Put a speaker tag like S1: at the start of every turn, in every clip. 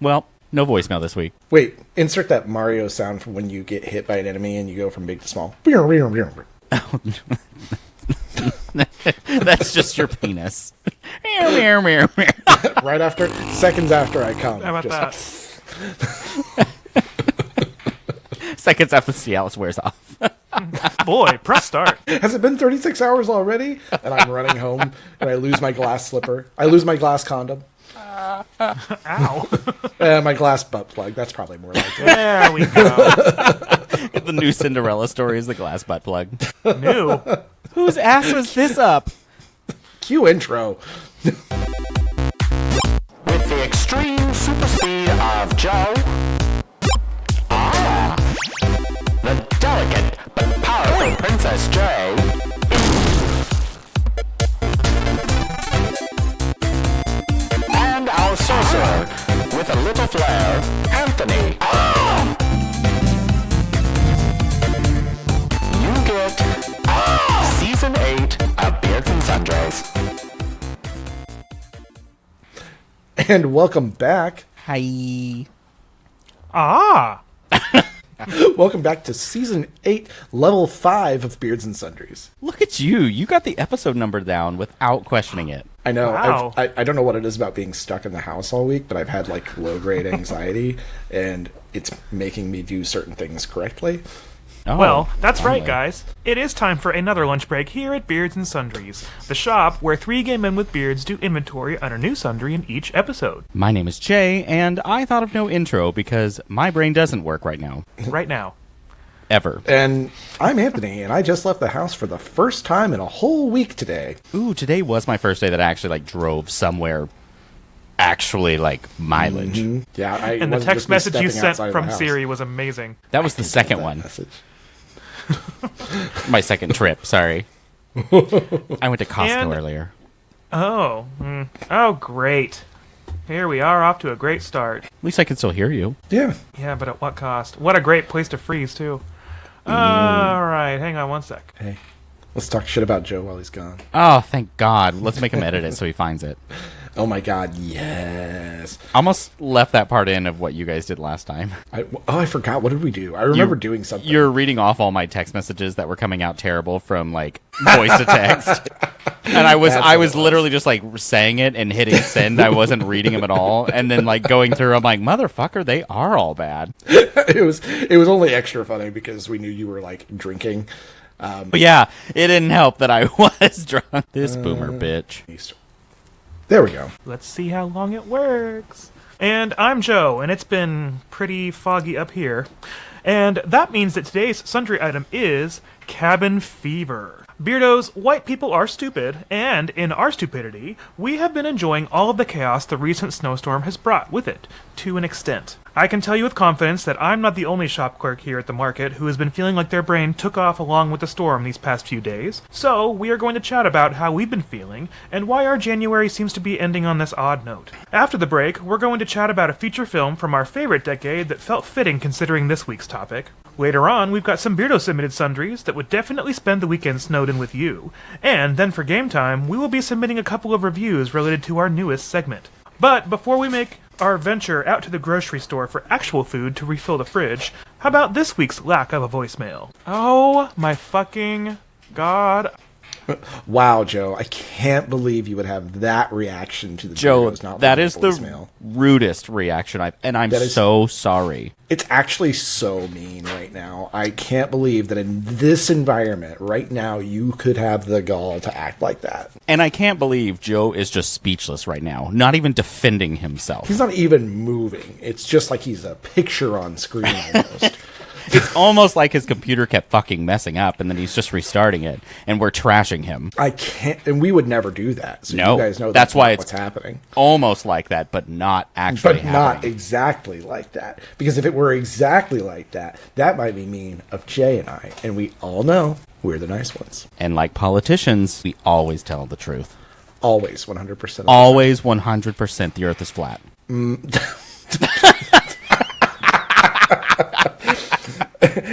S1: Well, no voicemail this week.
S2: Wait, insert that Mario sound from when you get hit by an enemy and you go from big to small.
S1: That's just your penis.
S2: Right after, seconds after I come.
S3: How about that?
S1: Seconds after the Cialis wears off.
S3: Boy, press start.
S2: Has it been 36 hours already? And I'm running home and I lose my glass slipper. I lose my glass condom.
S3: Ow.
S2: And my glass butt plug. That's probably more like it.
S3: There we go.
S1: The new Cinderella story is the glass butt plug.
S3: New.
S1: Whose ass was this up?
S2: Cue intro.
S4: With the extreme super speed of Joe. The delicate but powerful Princess Joe. And our sorcerer, with a little flair, Anthony. You get Season 8 of Beards and Sundries.
S2: And welcome back.
S1: Hi.
S3: Ah.
S2: Welcome back to Season 8, Level 5 of Beards and Sundries.
S1: Look at you. You got the episode number down without questioning it.
S2: I know.
S3: Wow.
S2: I don't know what it is about being stuck in the house all week, but I've had like low-grade anxiety, and it's making me do certain things correctly.
S1: Oh,
S3: Well, that's right,
S1: finally.
S3: guys. It is time for another lunch break here at Beards and Sundries, the shop where three gay men with beards do inventory on a new sundry in each episode.
S1: My name is Jay, and I thought of no intro because my brain doesn't work right now.
S3: Right now.
S1: Ever.
S2: And I'm Anthony, and I just left the house for the first time in a whole week today.
S1: Ooh, today was my first day that I actually drove somewhere actually mileage.
S2: Mm-hmm. Yeah,
S3: And the text message you sent from Siri was amazing.
S1: That was the second one.
S2: Message.
S1: My second trip, sorry. I went to Costco
S3: And-
S1: earlier.
S3: Oh. Oh, great. Here we are off to a great start.
S1: At least I can still hear you.
S2: Yeah.
S3: Yeah, but at what cost? What a great place to freeze, too. All right, hang on one sec.
S2: Hey, let's talk shit about Joe while he's gone.
S1: Oh, thank God. Let's make him edit it so he finds it.
S2: Oh my God, yes.
S1: Almost left that part in of what you guys did last time.
S2: I forgot. What did we do? I remember doing something.
S1: You're reading off all my text messages that were coming out terrible from voice to text. And I was literally just saying it and hitting send. I wasn't reading them at all. And then going through, I'm like, motherfucker, they are all bad.
S2: it was only extra funny because we knew you were drinking.
S1: But yeah, it didn't help that I was drunk. This boomer bitch.
S2: There we go.
S3: Let's see how long it works. And I'm Joe, and it's been pretty foggy up here. And that means that today's sundry item is cabin fever. Beardos, white people are stupid, and in our stupidity, we have been enjoying all of the chaos the recent snowstorm has brought with it, to an extent. I can tell you with confidence that I'm not the only shop clerk here at the market who has been feeling like their brain took off along with the storm these past few days, so we are going to chat about how we've been feeling, and why our January seems to be ending on this odd note. After the break, we're going to chat about a feature film from our favorite decade that felt fitting considering this week's topic. Later on, we've got some Beardos-submitted sundries that would definitely spend the weekend snowed in with you. And then for game time, we will be submitting a couple of reviews related to our newest segment. But before we make our venture out to the grocery store for actual food to refill the fridge, how about this week's lack of a voicemail? Oh my fucking God.
S2: Wow, Joe, I can't believe you would have that reaction to the
S1: Joe,
S2: Beardos not
S1: that
S2: leaving
S1: is
S2: a
S1: the
S2: voicemail.
S1: rudest reaction I'm so sorry.
S2: It's actually so mean right now. I can't believe that in this environment right now you could have the gall to act like that.
S1: And I can't believe Joe is just speechless right now, not even defending himself.
S2: He's not even moving. It's just like he's a picture on screen almost.
S1: It's almost like his computer kept fucking messing up, and then he's just restarting it, and we're trashing him.
S2: I can't, and we would never do that. So
S1: No,
S2: you guys know
S1: that's why
S2: not
S1: it's
S2: what's happening.
S1: Almost like that, but not actually
S2: But
S1: happening.
S2: not exactly like that. Because if it were exactly like that, that might be mean of Jay and I. And we all know we're the nice ones.
S1: And like politicians, we always tell the truth.
S2: Always, 100%.
S1: Always 100% the earth is flat.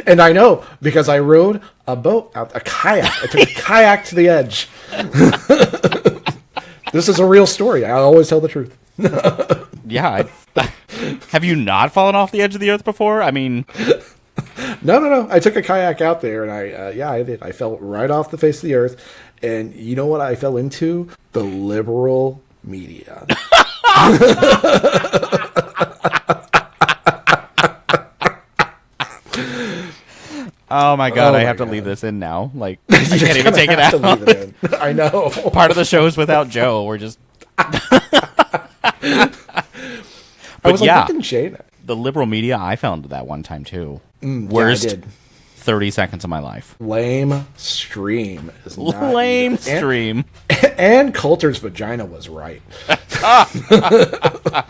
S2: And I know because I rode a kayak. I took a kayak to the edge. This is a real story. I always tell the truth.
S1: Yeah, Have you not fallen off the edge of the earth before? I mean,
S2: No. I took a kayak out there, and I did. I fell right off the face of the earth, and you know what I fell into? The liberal media.
S1: oh my god,
S2: Oh
S1: I
S2: my
S1: have to
S2: God.
S1: leave this in now. Like, I can't even take it
S2: Have to
S1: out.
S2: leave it in. I know.
S1: Part of the show is without Joe. We're just.
S2: I was like,
S1: yeah.
S2: look at Shane.
S1: The liberal media, I fell into that one time too.
S2: Yeah, I
S1: Worst
S2: did.
S1: 30 seconds of my life.
S2: Lame stream is not
S1: Lame
S2: either.
S1: stream.
S2: And Coulter's vagina was right.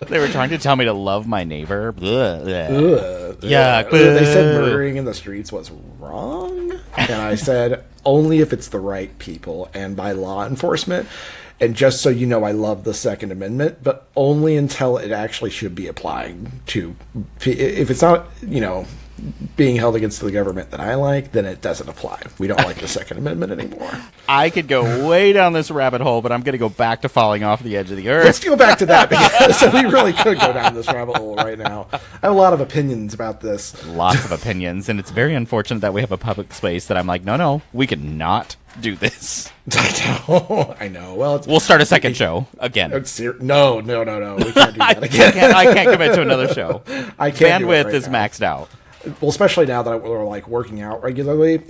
S1: They were trying to tell me to love my neighbor. Blah, blah.
S2: Ugh.
S1: Yuck.
S2: They said murdering in the streets was wrong. And I said, only if it's the right people and by law enforcement. And just so you know, I love the Second Amendment, but only until it actually should be applying to. If it's not, being held against the government that I like, then it doesn't apply. We don't like the Second Amendment anymore.
S1: I could go way down this rabbit hole, but I'm going to go back to falling off the edge of the
S2: Let's
S1: earth.
S2: go back to that because we really could go down this rabbit hole right now. I have a lot of opinions about this.
S1: Lots of opinions, and it's very unfortunate that we have a public space that I'm like, no, we could not do this.
S2: I know. Well,
S1: We'll start a second show again.
S2: No. We can't do that again.
S1: I can't commit to another show.
S2: I can't do it
S1: Bandwidth
S2: right
S1: is
S2: now.
S1: maxed out.
S2: Well, especially now that we're like working out regularly.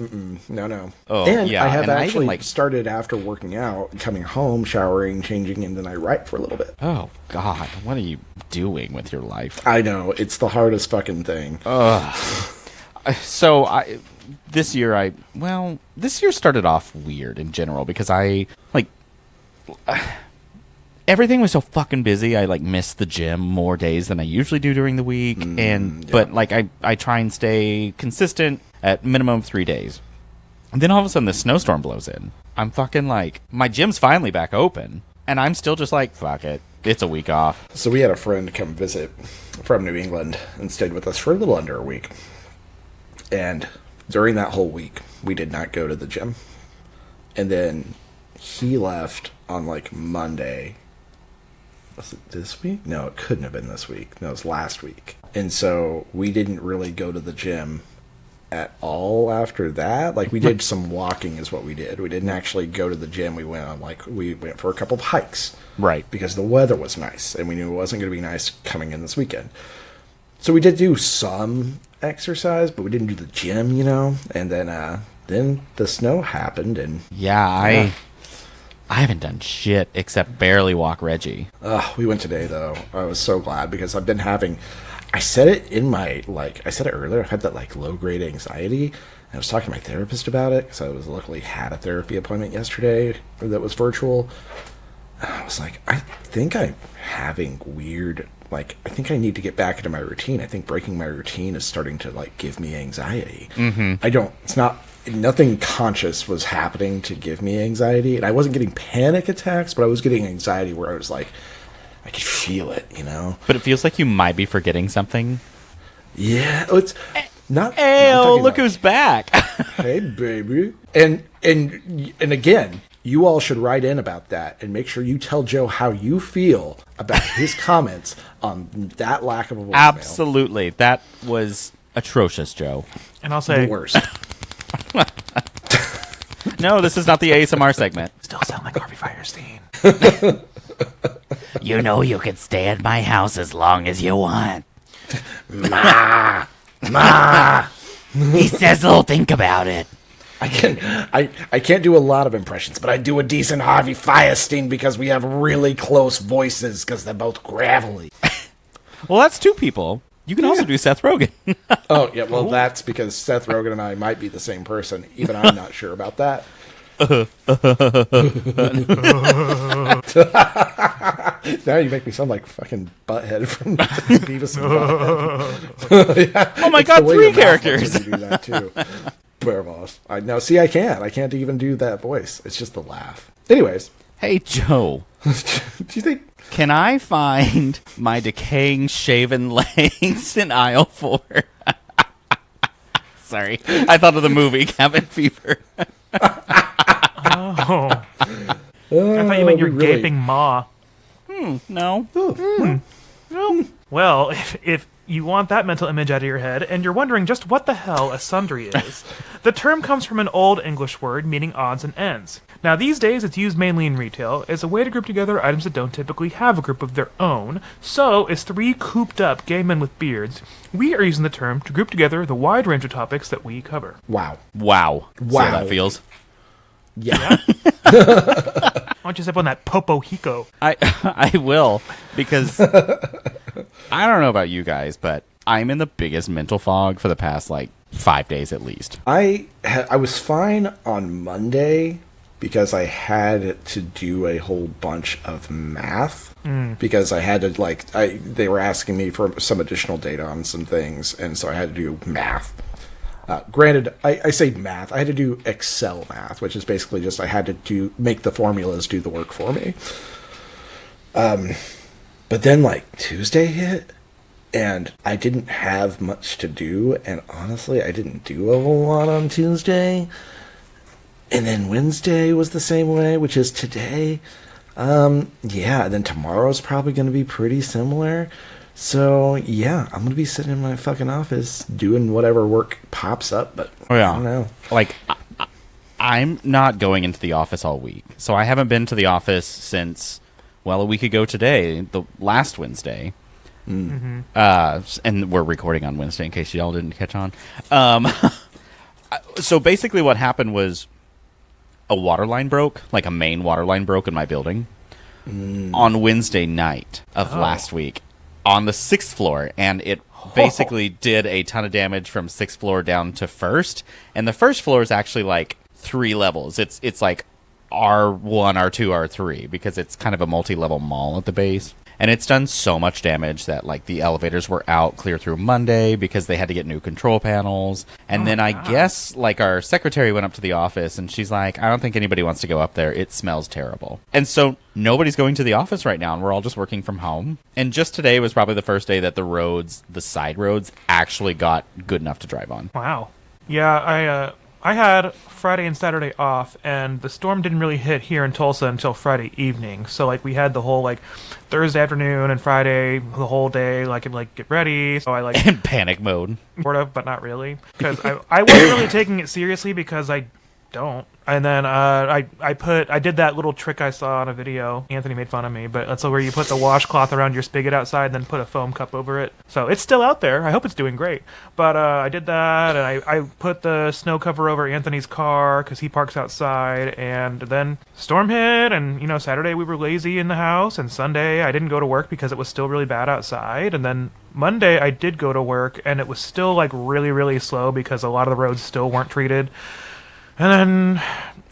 S2: No.
S1: Oh,
S2: and
S1: yeah,
S2: I have
S1: and I even,
S2: actually
S1: like-
S2: started after working out, coming home, showering, changing, and then I write for a little bit.
S1: Oh, God. What are you doing with your life?
S2: I know. It's the hardest fucking thing.
S1: So, this year started off weird in general because everything was so fucking busy. I missed the gym more days than I usually do during the week, but I try and stay consistent at minimum 3 days. And then all of a sudden, this snowstorm blows in. I'm fucking my gym's finally back open, and I'm still just fuck it. It's a week off.
S2: So we had a friend come visit from New England and stayed with us for a little under a week. And during that whole week, we did not go to the gym. And then he left on Monday. Was it this week? No, it couldn't have been this week. No, it was last week. And so we didn't really go to the gym at all after that. We did some walking is what we did. We didn't actually go to the gym. We went on we went for a couple of hikes.
S1: Right.
S2: Because the weather was nice and we knew it wasn't going to be nice coming in this weekend. So we did do some exercise, but we didn't do the gym, And then the snow happened and
S1: Yeah, I haven't done shit except barely walk Reggie.
S2: we went today though. I was so glad because I've been having. I said it in my I said it earlier. I've had that low grade anxiety. And I was talking to my therapist about it because I was luckily had a therapy appointment yesterday that was virtual. And I was like, I think I'm having weird. I think I need to get back into my routine. I think breaking my routine is starting to give me anxiety. Mm-hmm. I don't. It's not. Nothing conscious was happening to give me anxiety, and I wasn't getting panic attacks, but I was getting anxiety where I was I could feel it,
S1: But it feels like you might be forgetting something.
S2: Yeah, it's not.
S1: Hey,
S2: I'm talking
S1: look
S2: about,
S1: who's back.
S2: hey, baby, and again, you all should write in about that and make sure you tell Joe how you feel about his comments on that lack of a voicemail.
S1: Absolutely. That was atrocious, Joe.
S3: And I'll say,
S2: The worst.
S1: No, this is not the ASMR segment.
S3: still sound like Harvey Firestein.
S1: You know you can stay at my house as long as you want.
S2: Ma.
S1: He says he'll think about it.
S2: I can't do a lot of impressions, but I do a decent Harvey Firestein because we have really close voices because they're both gravelly.
S1: Well, that's two people. You can also do Seth Rogen.
S2: Oh, yeah, well, that's because Seth Rogen and I might be the same person. Even I'm not sure about that. Now you make me sound like fucking Butthead from Beavis and Butthead. Yeah,
S1: Oh my
S2: it's
S1: God,
S2: the way
S1: 3
S2: your mouth looks
S1: characters.
S2: when you do that too. Beardos. I know. See, I can't even do that voice. It's just the laugh. Anyways,
S1: Hey, Joe.
S2: do you think?
S1: Can I find my decaying shaven legs in aisle 4? Sorry. I thought of the movie Cabin Fever.
S3: Oh. I thought you meant your
S2: really-
S3: gaping maw.
S1: No.
S2: Oh, well,
S3: Well, if you want that mental image out of your head, and you're wondering just what the hell a sundry is, the term comes from an Old English word meaning odds and ends. Now, these days, it's used mainly in retail as a way to group together items that don't typically have a group of their own. So, as three cooped-up gay men with beards, we are using the term to group together the wide range of topics that we cover.
S2: Wow.
S1: Wow. See how that feels?
S2: Yeah.
S3: Why don't you sip on that Popo Hiko?
S1: I will, because I don't know about you guys, but I'm in the biggest mental fog for the past, 5 days at least.
S2: I was fine on Monday because I had to do a whole bunch of math because I had to they were asking me for some additional data on some things, and so I had to do math. Granted, I say math. I had to do Excel math, which is basically just I had to make the formulas do the work for me. But then Tuesday hit, and I didn't have much to do, and honestly, I didn't do a whole lot on Tuesday. And then Wednesday was the same way, which is today. And then tomorrow's probably going to be pretty similar. So, yeah, I'm going to be sitting in my fucking office doing whatever work pops up, but I don't know.
S1: I'm not going into the office all week. So I haven't been to the office since, a week ago today, the last Wednesday. Mm-hmm. And we're recording on Wednesday in case y'all didn't catch on. So basically what happened was a water line broke, a main water line broke in my building on Wednesday night of last week on the 6th floor, and it basically did a ton of damage from 6th floor down to 1st, and the 1st floor is actually 3 levels. It's R1, R2, R3, because it's kind of a multi-level mall at the base. And it's done so much damage that, the elevators were out clear through Monday because they had to get new control panels. And then I guess, our secretary went up to the office, and she's like, I don't think anybody wants to go up there. It smells terrible. And so nobody's going to the office right now, and we're all just working from home. And just today was probably the first day that the side roads, actually got good enough to drive on.
S3: Wow. Yeah, I had Friday and Saturday off, and the storm didn't really hit here in Tulsa until Friday evening. So, we had the whole, Thursday afternoon and Friday, the whole day, get ready. So I,
S1: in panic mode.
S3: Sort of, but not really. Because I wasn't really taking it seriously because I don't. And then I did that little trick I saw on a video. Anthony made fun of me, but that's where you put the washcloth around your spigot outside and then put a foam cup over it. So it's still out there. I hope it's doing great. But I did that, and I put the snow cover over Anthony's car because he parks outside. And then storm hit, and Saturday we were lazy in the house, and Sunday I didn't go to work because it was still really bad outside. And then Monday I did go to work, and it was still really, really slow because a lot of the roads still weren't treated. And then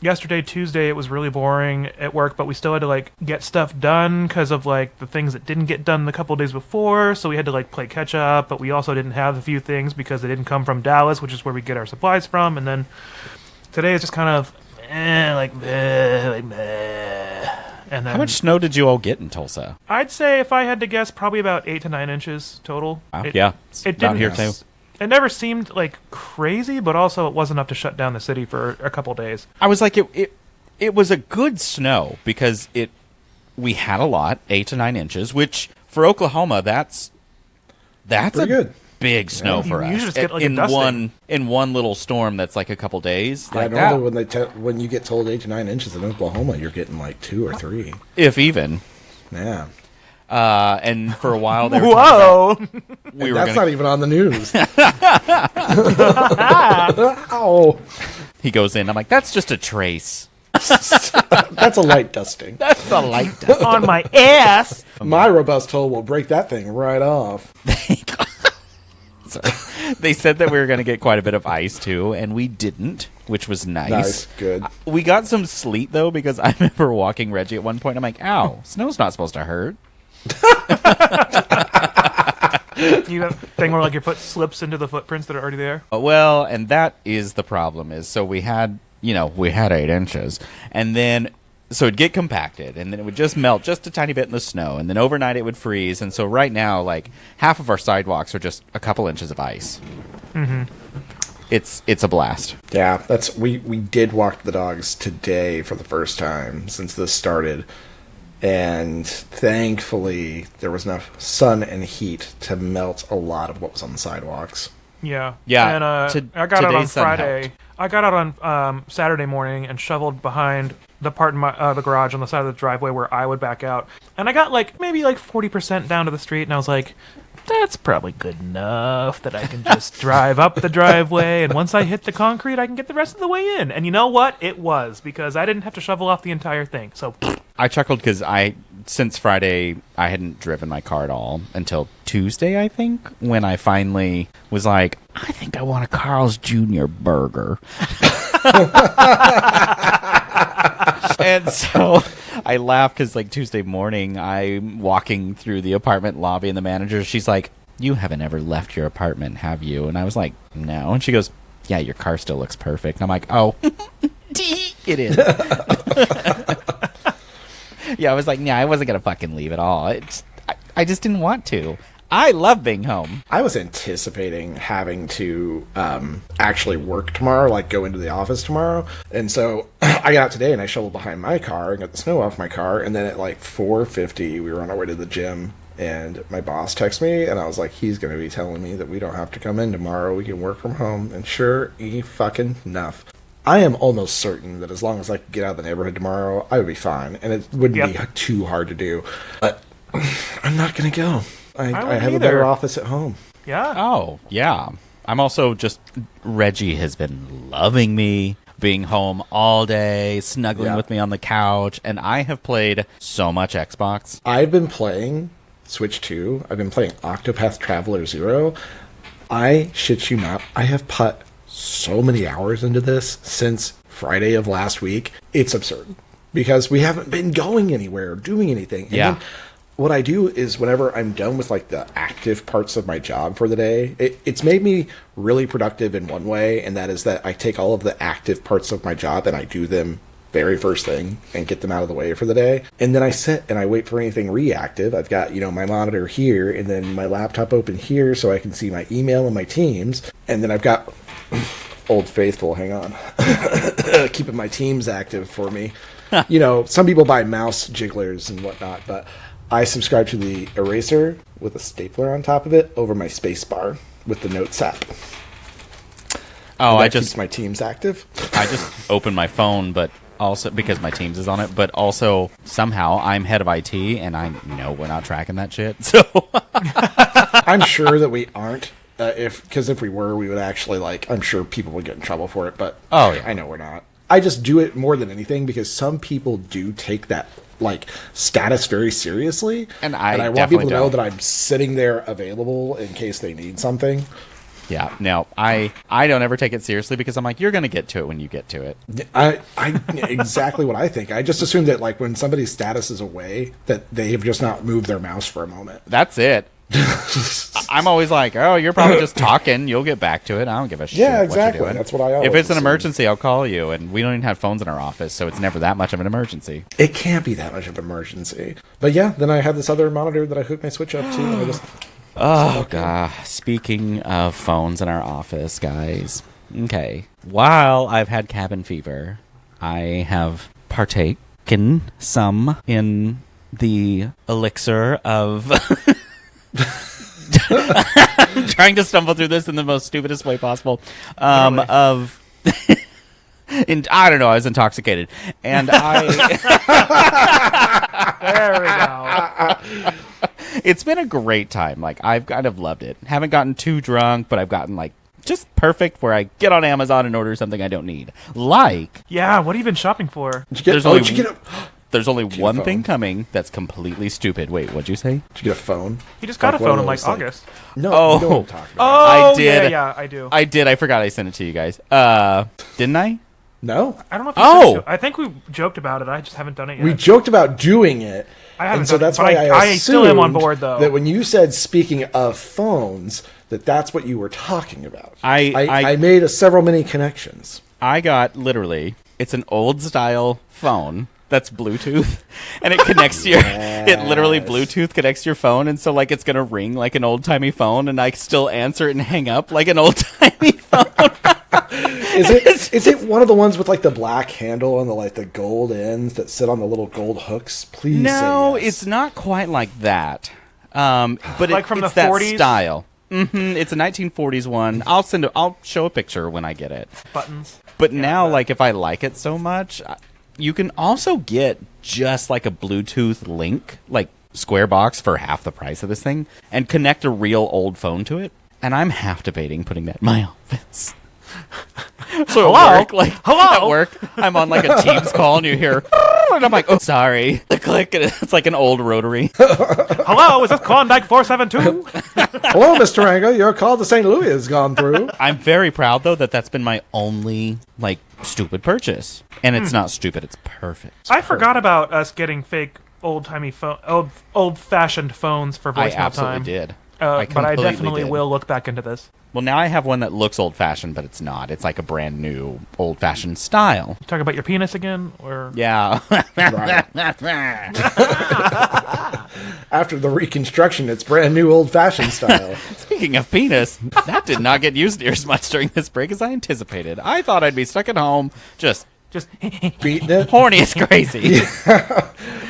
S3: yesterday, Tuesday, it was really boring at work, but we still had to, get stuff done because of, the things that didn't get done the couple days before, so we had to, play catch-up, but we also didn't have a few things because they didn't come from Dallas, which is where we get our supplies from, and then today is just kind of, And then,
S1: How much snow did you all get in Tulsa?
S3: I'd say, if I had to guess, probably about 8 to 9 inches total.
S1: Wow.
S3: It
S1: It down here, too.
S3: It never seemed crazy, but also it wasn't enough to shut down the city for a couple days.
S1: I was it was a good snow because we had a lot, 8 to 9 inches, which for Oklahoma that's a
S2: good.
S1: big snow for us.
S3: You just get
S1: in
S3: a dusting.
S1: one little storm that's a couple days.
S2: Yeah, normally when you get told 8 to 9 inches in Oklahoma, you're getting 2 or 3,
S1: if even.
S2: Yeah.
S1: And for a while there,
S3: whoa!
S2: That's not even on the news. Ow.
S1: He goes in. I'm like, that's just a trace.
S2: That's a light dusting.
S1: That's a light dust
S3: on my ass.
S2: My robust toe will break that thing right off.
S1: They said that we were going to get quite a bit of ice too, and we didn't, which was nice.
S2: Nice, good.
S1: We got some sleet though, because I remember walking Reggie at one point. I'm like, "Ow, snow's not supposed to hurt."
S3: You know, thing where your foot slips into the footprints that are already there.
S1: Well, and that is the problem. So we had 8 inches, and then so it'd get compacted, and then it would just melt just a tiny bit in the snow, and then overnight it would freeze. And so right now, half of our sidewalks are just a couple inches of ice.
S3: Mm-hmm.
S1: It's a blast.
S2: Yeah, we did walk the dogs today for the first time since this started. And thankfully, there was enough sun and heat to melt a lot of what was on the sidewalks.
S3: Yeah.
S1: Yeah,
S3: And I got out on Friday. I got out on Saturday morning and shoveled behind the part in the garage on the side of the driveway where I would back out. And I got maybe 40% down to the street, and I was like, that's probably good enough that I can just drive up the driveway, and once I hit the concrete, I can get the rest of the way in. And you know what? It was, because I didn't have to shovel off the entire thing. So
S1: I chuckled because since Friday, I hadn't driven my car at all until Tuesday, I think, when I finally was like, I think I want a Carl's Jr. burger. And so I laughed because Tuesday morning, I'm walking through the apartment lobby, and the manager, she's like, you haven't ever left your apartment, have you? And I was like, no. And she goes, yeah, your car still looks perfect. And I'm like, oh, it is. Yeah, I was like, yeah, I wasn't going to fucking leave at all. I just didn't want to. I love being home.
S2: I was anticipating having to actually work tomorrow, go into the office tomorrow. And so I got out today and I shoveled behind my car and got the snow off my car. And then at 4:50, we were on our way to the gym. And my boss texted me, and I was like, he's going to be telling me that we don't have to come in tomorrow. We can work from home. And sure fucking enough, I am almost certain that as long as I could get out of the neighborhood tomorrow, I would be fine. And it wouldn't be too hard to do. But I'm not going to go. I have a better office at home.
S3: Yeah.
S1: Oh, yeah. I'm also Reggie has been loving me, being home all day, snuggling with me on the couch, and I have played so much Xbox.
S2: I've been playing Switch 2. I've been playing Octopath Traveler 0. I shit you not, I have put so many hours into this since Friday of last week. It's absurd because we haven't been going anywhere or doing anything. And then what I do is whenever I'm done with the active parts of my job for the day, it's made me really productive in one way, and that is that I take all of the active parts of my job and I do them very first thing and get them out of the way for the day. And then I sit and I wait for anything reactive. I've got, my monitor here and then my laptop open here so I can see my email and my Teams. And then I've got Old Faithful, hang on, keeping my Teams active for me. Some people buy mouse jigglers and whatnot, but I subscribe to the eraser with a stapler on top of it over my space bar with the Notes app.
S1: Oh,
S2: that keeps my Teams active.
S1: I just open my phone, but also because my Teams is on it, but also somehow I'm head of IT and I know we're not tracking that shit. So
S2: I'm sure that we aren't. Because if we were, we would actually I'm sure people would get in trouble for it. But I know we're not. I just do it more than anything because some people do take that status very seriously, and I want people to know that I'm sitting there available in case they need something.
S1: Yeah, no, I don't ever take it seriously because I'm like, you're going to get to it when you get to it.
S2: I exactly what I think. I just assume that when somebody's status is away, that they have just not moved their mouse for a moment.
S1: That's it. I'm always like, oh, you're probably just talking. You'll get back to it. I don't give a shit.
S2: Yeah, exactly.
S1: What you're doing.
S2: That's what I always
S1: If it's an
S2: assume.
S1: emergency, I'll call you. And we don't even have phones in our office, so it's never that much of an emergency.
S2: It can't be that much of an emergency. But yeah, then I have this other monitor that I hook my Switch up to. And I just
S1: oh, God. Speaking of phones in our office, guys. Okay. While I've had cabin fever, I have partaken some in the elixir of... I'm trying to stumble through this in the most stupidest way possible. I don't know. I was intoxicated, and
S3: there we go.
S1: It's been a great time. I've kind of loved it. Haven't gotten too drunk, but I've gotten just perfect where I get on Amazon and order something I don't need.
S3: Yeah, what have you been shopping for?
S1: There's only one thing coming that's completely stupid. Wait, what'd you say?
S2: Did you get a phone?
S3: He just got a phone in August.
S2: No, you know what I'm talking about.
S3: Oh,
S1: I did.
S3: Yeah, I do.
S1: I did. I forgot I sent it to you guys. Didn't I?
S2: No.
S3: I don't know if you sent it. I think we joked about it. I just haven't done it yet.
S2: We joked about doing it.
S3: I haven't
S2: and so
S3: done
S2: that's
S3: it,
S2: why
S3: I still am on board, though.
S2: That when you said speaking of phones, that's what you were talking about. I made several many connections.
S1: I got literally, it's an old style phone that's Bluetooth, and it connects to your, it literally Bluetooth connects to your phone, and so it's gonna ring like an old timey phone, and I still answer it and hang up like an old timey phone.
S2: Is it one of the ones with like the black handle and the gold ends that sit on the little gold hooks? Please
S1: No,
S2: say yes.
S1: it's not quite like that. But
S3: Like from
S1: it's
S3: the
S1: that
S3: 40s?
S1: style. It's a 1940s one. I'll show a picture when I get it.
S3: Buttons.
S1: But now, like, if I like it so much, you can also get just like a Bluetooth link, like Square box for half the price of this thing, and connect a real old phone to it. And I'm half debating putting that in my office. So
S3: Hello?
S1: at work, I'm on like a Teams call and you hear, and I'm like, oh, sorry. The click, and it's like an old rotary.
S3: Hello, is this Klondike 472?
S2: Hello, Mr. Rango. Your call to St. Louis has gone through.
S1: I'm very proud, though, that that's been my only, like, stupid purchase. And it's not stupid, it's perfect.
S3: I forgot about us getting fake old-timey old-fashioned phones for
S1: I
S3: voicemail
S1: absolutely
S3: time.
S1: did.
S3: But I
S1: completely
S3: definitely
S1: did.
S3: will look back into this.
S1: Well, now I have one that looks old-fashioned, but it's not. It's like a brand new old-fashioned style.
S3: Talk about your penis again, or
S1: Yeah.
S2: Right. After the reconstruction, it's brand new old-fashioned style.
S1: Speaking of penis, that did not get used near as much during this break as I anticipated. I thought I'd be stuck at home, just
S2: Beating it.
S1: horny as crazy.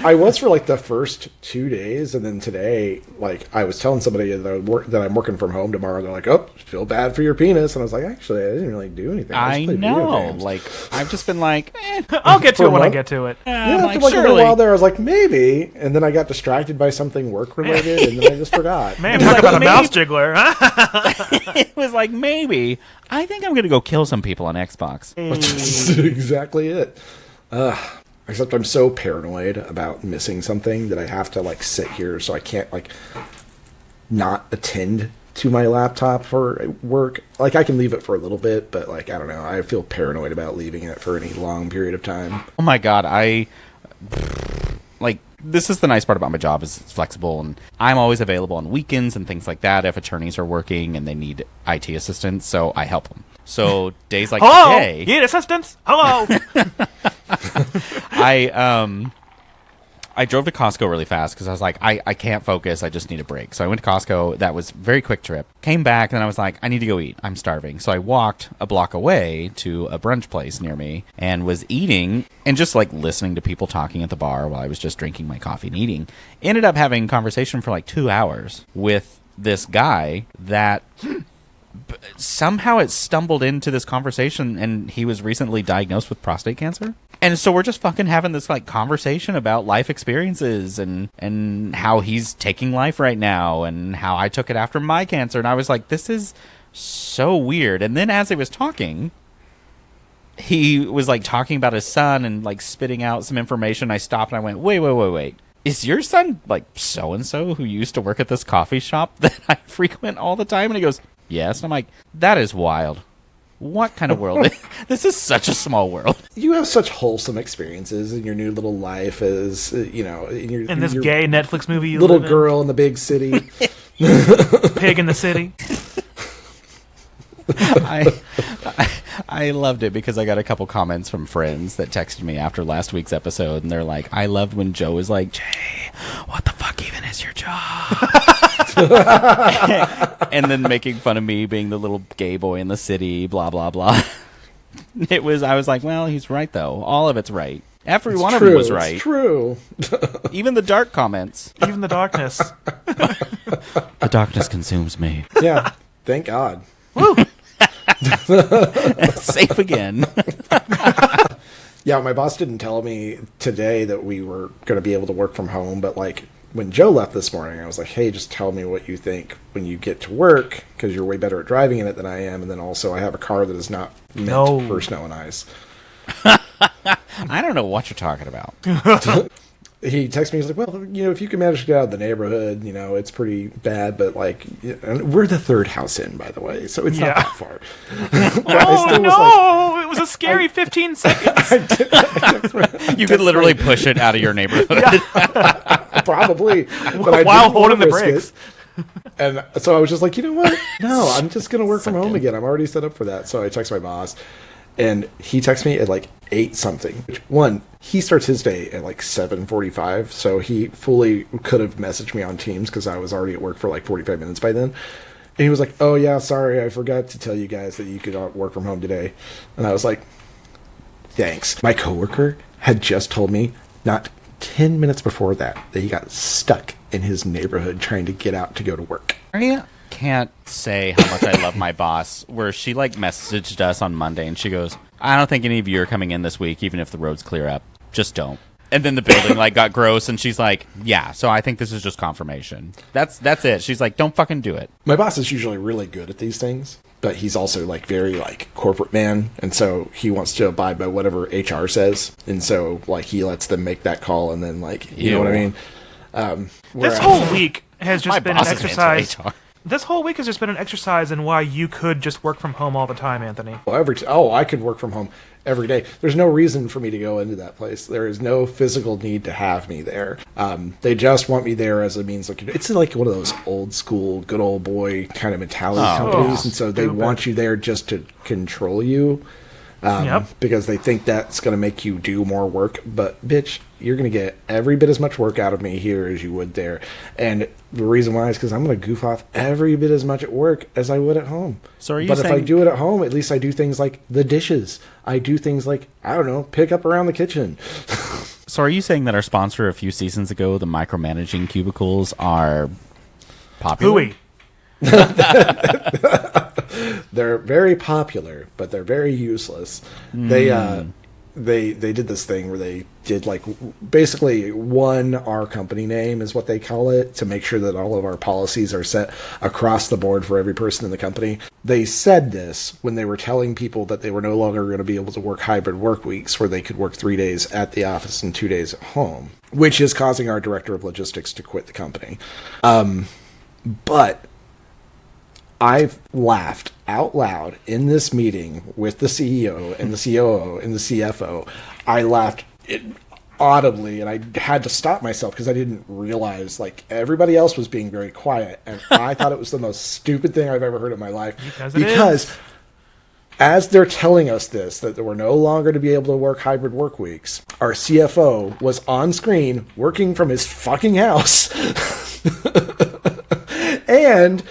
S2: I was for like the first 2 days, and then today, like I was telling somebody that I'm working from home tomorrow. They're like, "Oh, feel bad for your penis," and I was like, "Actually, I didn't really do anything."
S1: I
S2: just played video
S1: know.
S2: games."
S1: Like, I've just been like,
S3: I'll get to
S2: For
S3: it when I
S2: what?
S3: get to it.
S2: Yeah,
S1: I'm
S2: after
S1: like,
S2: like a little
S1: surely.
S2: while there, I was like, maybe, and then I got distracted by something work related, and then I just forgot.
S3: Man, talk about a
S1: maybe-
S3: mouse jiggler, huh?
S1: It was like, maybe. I think I'm going to go kill some people on Xbox.
S2: That's exactly it. Except I'm so paranoid about missing something that I have to like sit here, so I can't like not attend to my laptop for work. Like I can leave it for a little bit, but like I don't know, I feel paranoid about leaving it for any long period of time.
S1: Oh my god, like, this is the nice part about my job is it's flexible, and I'm always available on weekends and things like that if attorneys are working and they need IT assistance, so I help them. So days like
S3: Hello,
S1: today,
S3: you need assistance? Hello.
S1: I drove to Costco really fast because I was like, I can't focus. I just need a break. So I went to Costco. That was a very quick trip. Came back, and then I was like, I need to go eat. I'm starving. So I walked a block away to a brunch place near me and was eating and just like listening to people talking at the bar while I was just drinking my coffee and eating. Ended up having a conversation for like 2 hours with this guy that somehow it stumbled into this conversation, and he was recently diagnosed with prostate cancer. And so we're just fucking having this like conversation about life experiences and how he's taking life right now and how I took it after my cancer. And I was like, this is so weird. And then as he was talking, he was like talking about his son and like spitting out some information. I stopped and I went, wait. Is your son like so-and-so who used to work at this coffee shop that I frequent all the time? And he goes, yes. And I'm like, that is wild. What kind of world? This is such a small world.
S2: You have such wholesome experiences in your new little life as
S3: In this gay Netflix movie you
S2: little
S3: live
S2: girl in the big city.
S3: in, Pig in the City.
S1: I loved it because I got a couple comments from friends that texted me after last week's episode, and they're like, I loved when Joe was like, Jay, what the fuck even is your job? And then making fun of me being the little gay boy in the city, blah, blah, blah. I was like, well, he's right, though. All of it's right. Every one of them was right.
S2: It's true.
S1: Even the dark comments.
S3: Even the darkness.
S1: The darkness consumes me.
S2: Yeah. Thank God.
S1: Safe again.
S2: Yeah, my boss didn't tell me today that we were going to be able to work from home, but like when Joe left this morning, I was like, hey, just tell me what you think when you get to work, because you're way better at driving in it than I am, and then also I have a car that is not meant for snow and ice.
S1: I don't know what you're talking about.
S2: He texted me, he's like, well, if you can manage to get out of the neighborhood, it's pretty bad, but like, and we're the third house in, by the way, so it's not that far.
S3: Oh, no! It was a scary 15 seconds.
S1: You could literally push it out of your neighborhood.
S2: Probably. But
S3: While holding the brakes.
S2: And so I was just like, you know what? No, I'm just going to work from home again. I'm already set up for that. So I text my boss, and he texts me at like 8 something. One, he starts his day at like 7:45, so he fully could have messaged me on Teams because I was already at work for like 45 minutes by then. And he was like, oh, yeah, sorry, I forgot to tell you guys that you could work from home today. And I was like, thanks. My coworker had just told me not 10 minutes before that he got stuck in his neighborhood trying to get out to go to work.
S1: I can't say how much I love my boss, where she like messaged us on Monday and she goes, I don't think any of you are coming in this week, even if the roads clear up. Just don't. And then the building like got gross and she's like, yeah, so I think this is just confirmation. That's it. She's like, don't fucking do it.
S2: My boss is usually really good at these things, but he's also like very like corporate man, and so he wants to abide by whatever HR says, and so like he lets them make that call, and then like you know what I mean.
S3: This whole week has just
S1: My
S3: been an
S1: boss is
S3: exercise.
S1: HR.
S3: This whole week has just been an exercise in why you could just work from home all the time, Anthony.
S2: Well, I could work from home every day. There's no reason for me to go into that place. There is no physical need to have me there. They just want me there as a means of... It's like one of those old school, good old boy kind of mentality companies, and so they want you there just to control you. Because they think that's going to make you do more work. But, bitch, you're going to get every bit as much work out of me here as you would there. And the reason why is because I'm going to goof off every bit as much at work as I would at home.
S1: So are you
S2: But
S1: saying...
S2: if I do it at home, at least I do things like the dishes. I do things like, I don't know, pick up around the kitchen.
S1: So are you saying that our sponsor a few seasons ago, the micromanaging cubicles, are popular?
S3: Hooey.
S2: They're very popular, but they're very useless. They did this thing where they did like basically our company name is what they call it, to make sure that all of our policies are set across the board for every person in the company. They said this when they were telling people that they were no longer going to be able to work hybrid work weeks, where they could work 3 days at the office and 2 days at home, which is causing our director of logistics to quit the company. But I've laughed out loud in this meeting with the CEO and the COO and the CFO. I laughed audibly, and I had to stop myself because I didn't realize, like, everybody else was being very quiet, and I thought it was the most stupid thing I've ever heard in my life. Because as they're telling us this, that we're no longer to be able to work hybrid work weeks, our CFO was on screen working from his fucking house. And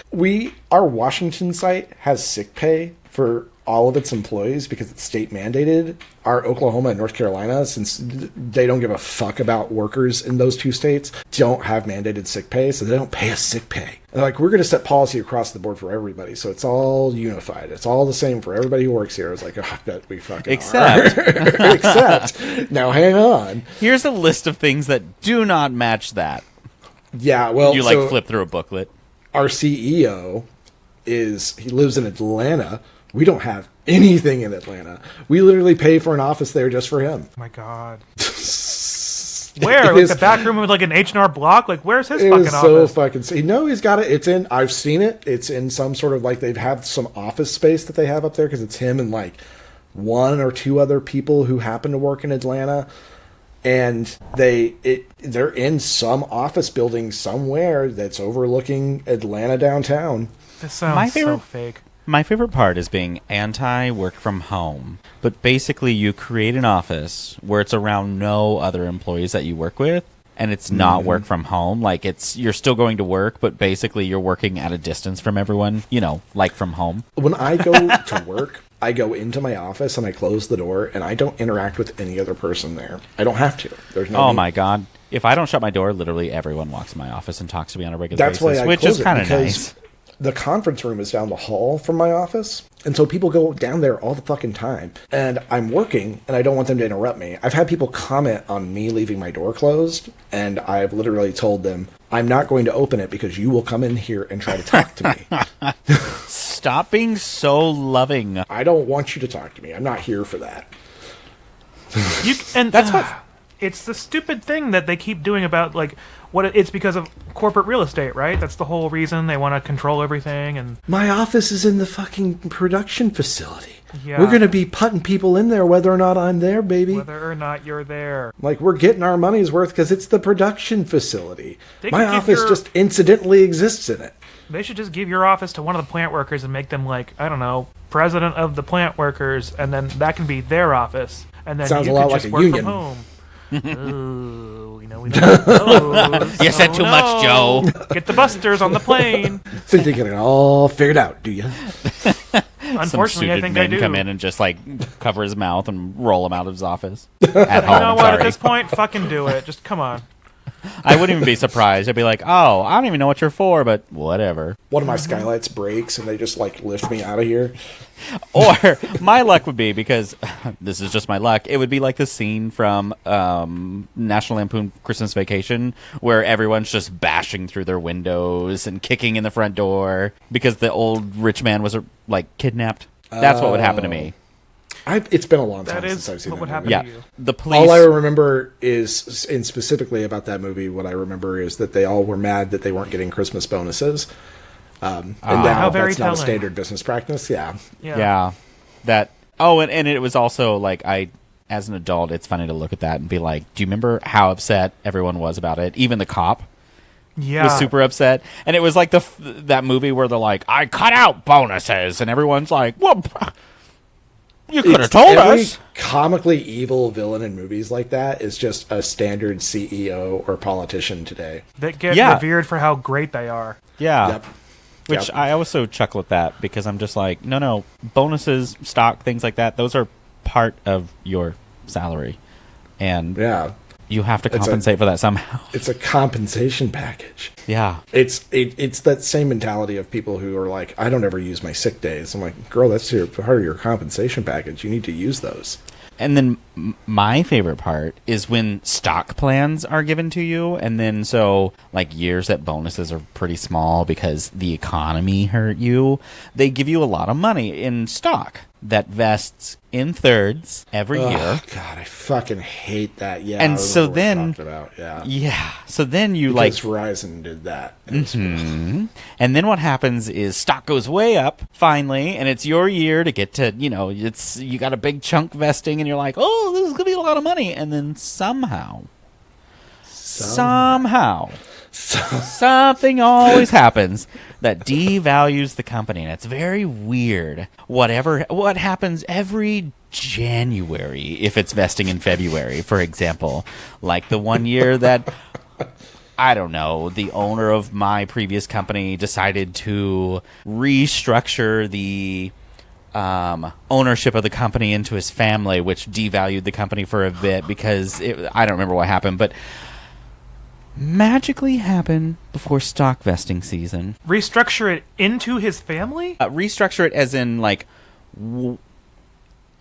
S2: our Washington site has sick pay for all of its employees because it's state mandated. Our Oklahoma and North Carolina, since they don't give a fuck about workers in those two states, don't have mandated sick pay, so they don't pay us sick pay. And like, we're going to set policy across the board for everybody, so it's all unified. It's all the same for everybody who works here. I was like, oh, I bet we fucking
S1: Except.
S2: Except, now hang on.
S1: Here's a list of things that do not match that.
S2: Yeah, well,
S1: You like flip through a booklet.
S2: Our CEO he lives in Atlanta. We don't have anything in Atlanta. We literally pay for an office there just for him.
S3: Oh my God. Where? Like the back room with like an H&R Block? Like, where's his fucking office?
S2: So fucking... No, he's got it. I've seen it. It's in some sort of like, they've had some office space that they have up there because it's him and like 1 or 2 other people who happen to work in Atlanta. And they're in some office building somewhere that's overlooking Atlanta downtown.
S3: This sounds so fake.
S1: My favorite part is being anti-work from home. But basically, you create an office where it's around no other employees that you work with, and it's not work from home. Like, you're still going to work, but basically you're working at a distance from everyone, like from home.
S2: When I go to work, I go into my office and I close the door, and I don't interact with any other person there. I don't have to. There's no need.
S1: My God. If I don't shut my door, literally everyone walks in my office and talks to me on a regular
S2: That's
S1: basis,
S2: why I
S1: which
S2: close
S1: is kind of nice.
S2: The conference room is down the hall from my office, and so people go down there all the fucking time. And I'm working, and I don't want them to interrupt me. I've had people comment on me leaving my door closed, and I've literally told them, I'm not going to open it because you will come in here and try to talk to me.
S1: Stop being so loving.
S2: I don't want you to talk to me. I'm not here for that.
S3: And that's what... It's the stupid thing that they keep doing about, like, it's because of corporate real estate, right? That's the whole reason they want to control everything. And
S2: my office is in the fucking production facility.
S3: Yeah.
S2: We're going to be putting people in there whether or not I'm there, baby.
S3: Whether or not you're there.
S2: Like, we're getting our money's worth because it's the production facility. My office just incidentally exists in it.
S3: They should just give your office to one of the plant workers and make them, like, I don't know, president of the plant workers, and then that can be their office. And then
S2: Sounds
S3: you
S2: a lot
S3: can
S2: like
S3: just
S2: a
S3: work
S2: union.
S3: from home. Ooh, We know those.
S1: You said too much, Joe.
S3: Get the busters on the plane.
S2: Think you got it all figured out, do you?
S3: Unfortunately, I think I do.
S1: Come in and just like cover his mouth and roll him out of his office. At home,
S3: You know what? At
S1: sorry.
S3: this point, fucking do it. Just come on.
S1: I wouldn't even be surprised. I'd be like, oh, I don't even know what you're for, but whatever.
S2: One of my skylights breaks and they just like lift me out of here.
S1: Or my luck would be, because this is just my luck, it would be like the scene from National Lampoon Christmas Vacation where everyone's just bashing through their windows and kicking in the front door because the old rich man was like kidnapped. That's what would happen to me.
S2: It's been a long time
S3: That
S2: since I've
S3: is
S2: seen
S3: what
S2: that
S3: would
S2: movie.
S3: happen
S1: Yeah,
S3: to you.
S1: the police.
S2: All I remember is, and specifically about that movie, what I remember is that they all were mad that they weren't getting Christmas bonuses. And now
S3: How very
S2: that's not a
S3: telling.
S2: standard business practice. Yeah.
S1: Yeah, that. Oh, and it was also like as an adult, it's funny to look at that and be like, do you remember how upset everyone was about it? Even the cop
S3: Yeah.
S1: was super upset, and it was like that movie where they're like, I cut out bonuses, and everyone's like, well, you could have told
S2: Every
S1: us.
S2: comically evil villain in movies like that is just a standard CEO or politician today.
S3: That get
S1: Yeah.
S3: revered for how great they are.
S1: Yeah.
S2: Yep.
S1: Which
S2: Yep.
S1: I also chuckle at that because I'm just like, no, bonuses, stock, things like that, those are part of your salary. And
S2: Yeah.
S1: you have to
S2: It's a-
S1: compensate for that somehow.
S2: It's a compensation package.
S1: Yeah.
S2: It's that same mentality of people who are like, I don't ever use my sick days. I'm like, girl, that's part of your compensation package. You need to use those.
S1: And then my favorite part is when stock plans are given to you. And then so like years that bonuses are pretty small because the economy hurt you, they give you a lot of money in stock that vests in thirds every year.
S2: Oh, God, I fucking hate that. Yeah.
S1: And
S2: I
S1: so
S2: remember what
S1: then-
S2: you're talking about. Yeah.
S1: Yeah. So then you
S2: Because
S1: like,
S2: Verizon did that. It was-
S1: and then what happens is stock goes way up finally, and it's your year to get to, you got a big chunk vesting, and you're like, oh, this is gonna be a lot of money, and then somehow, something always happens that devalues the company, and it's very weird. What happens every January if it's vesting in February, for example, like the one year that I don't know, the owner of my previous company decided to restructure the ownership of the company into his family, which devalued the company for a bit because I don't remember what happened, but magically happened before stock vesting season.
S3: Restructure it into his family?
S1: Restructure it as in like more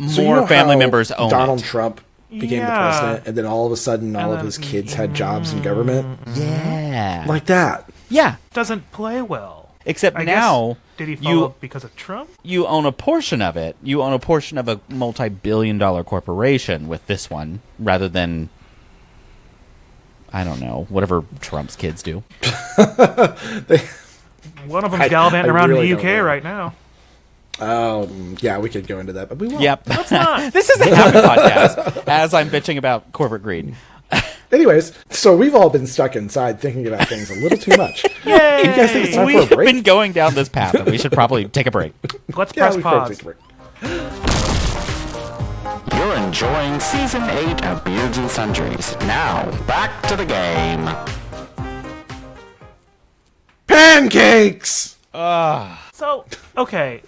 S2: So you know
S1: family
S2: how
S1: members own
S2: Donald
S1: it.
S2: Trump became the
S3: Yeah.
S2: president, and then all of a sudden, all of his kids had jobs in government,
S1: Yeah.
S2: like that.
S1: Yeah.
S3: Doesn't play well.
S1: Except
S3: I
S1: now
S3: guess, did he follow because of Trump?
S1: you own a portion of it. You own a portion of a multi-billion-dollar corporation with this one, rather than, I don't know, whatever Trump's kids do.
S3: One of them's gallivanting
S2: I
S3: around
S2: really
S3: in
S2: don't
S3: the UK
S2: know.
S3: right now.
S2: Yeah, we could go into that, but we won't.
S1: Yep.
S3: Let's not.
S1: This is a happy podcast, as I'm bitching about corporate greed.
S2: Anyways, so we've all been stuck inside thinking about things a little too much.
S3: Yay!
S2: You guys think it's time for
S1: We've
S2: a break?
S1: been going down this path, and we should probably take a break.
S3: Let's
S2: Yeah,
S3: press
S2: we probably
S3: pause.
S2: take a break.
S4: You're enjoying Season 8 of Beards and Sundries. Now, back to the game.
S2: Pancakes!
S3: So, okay,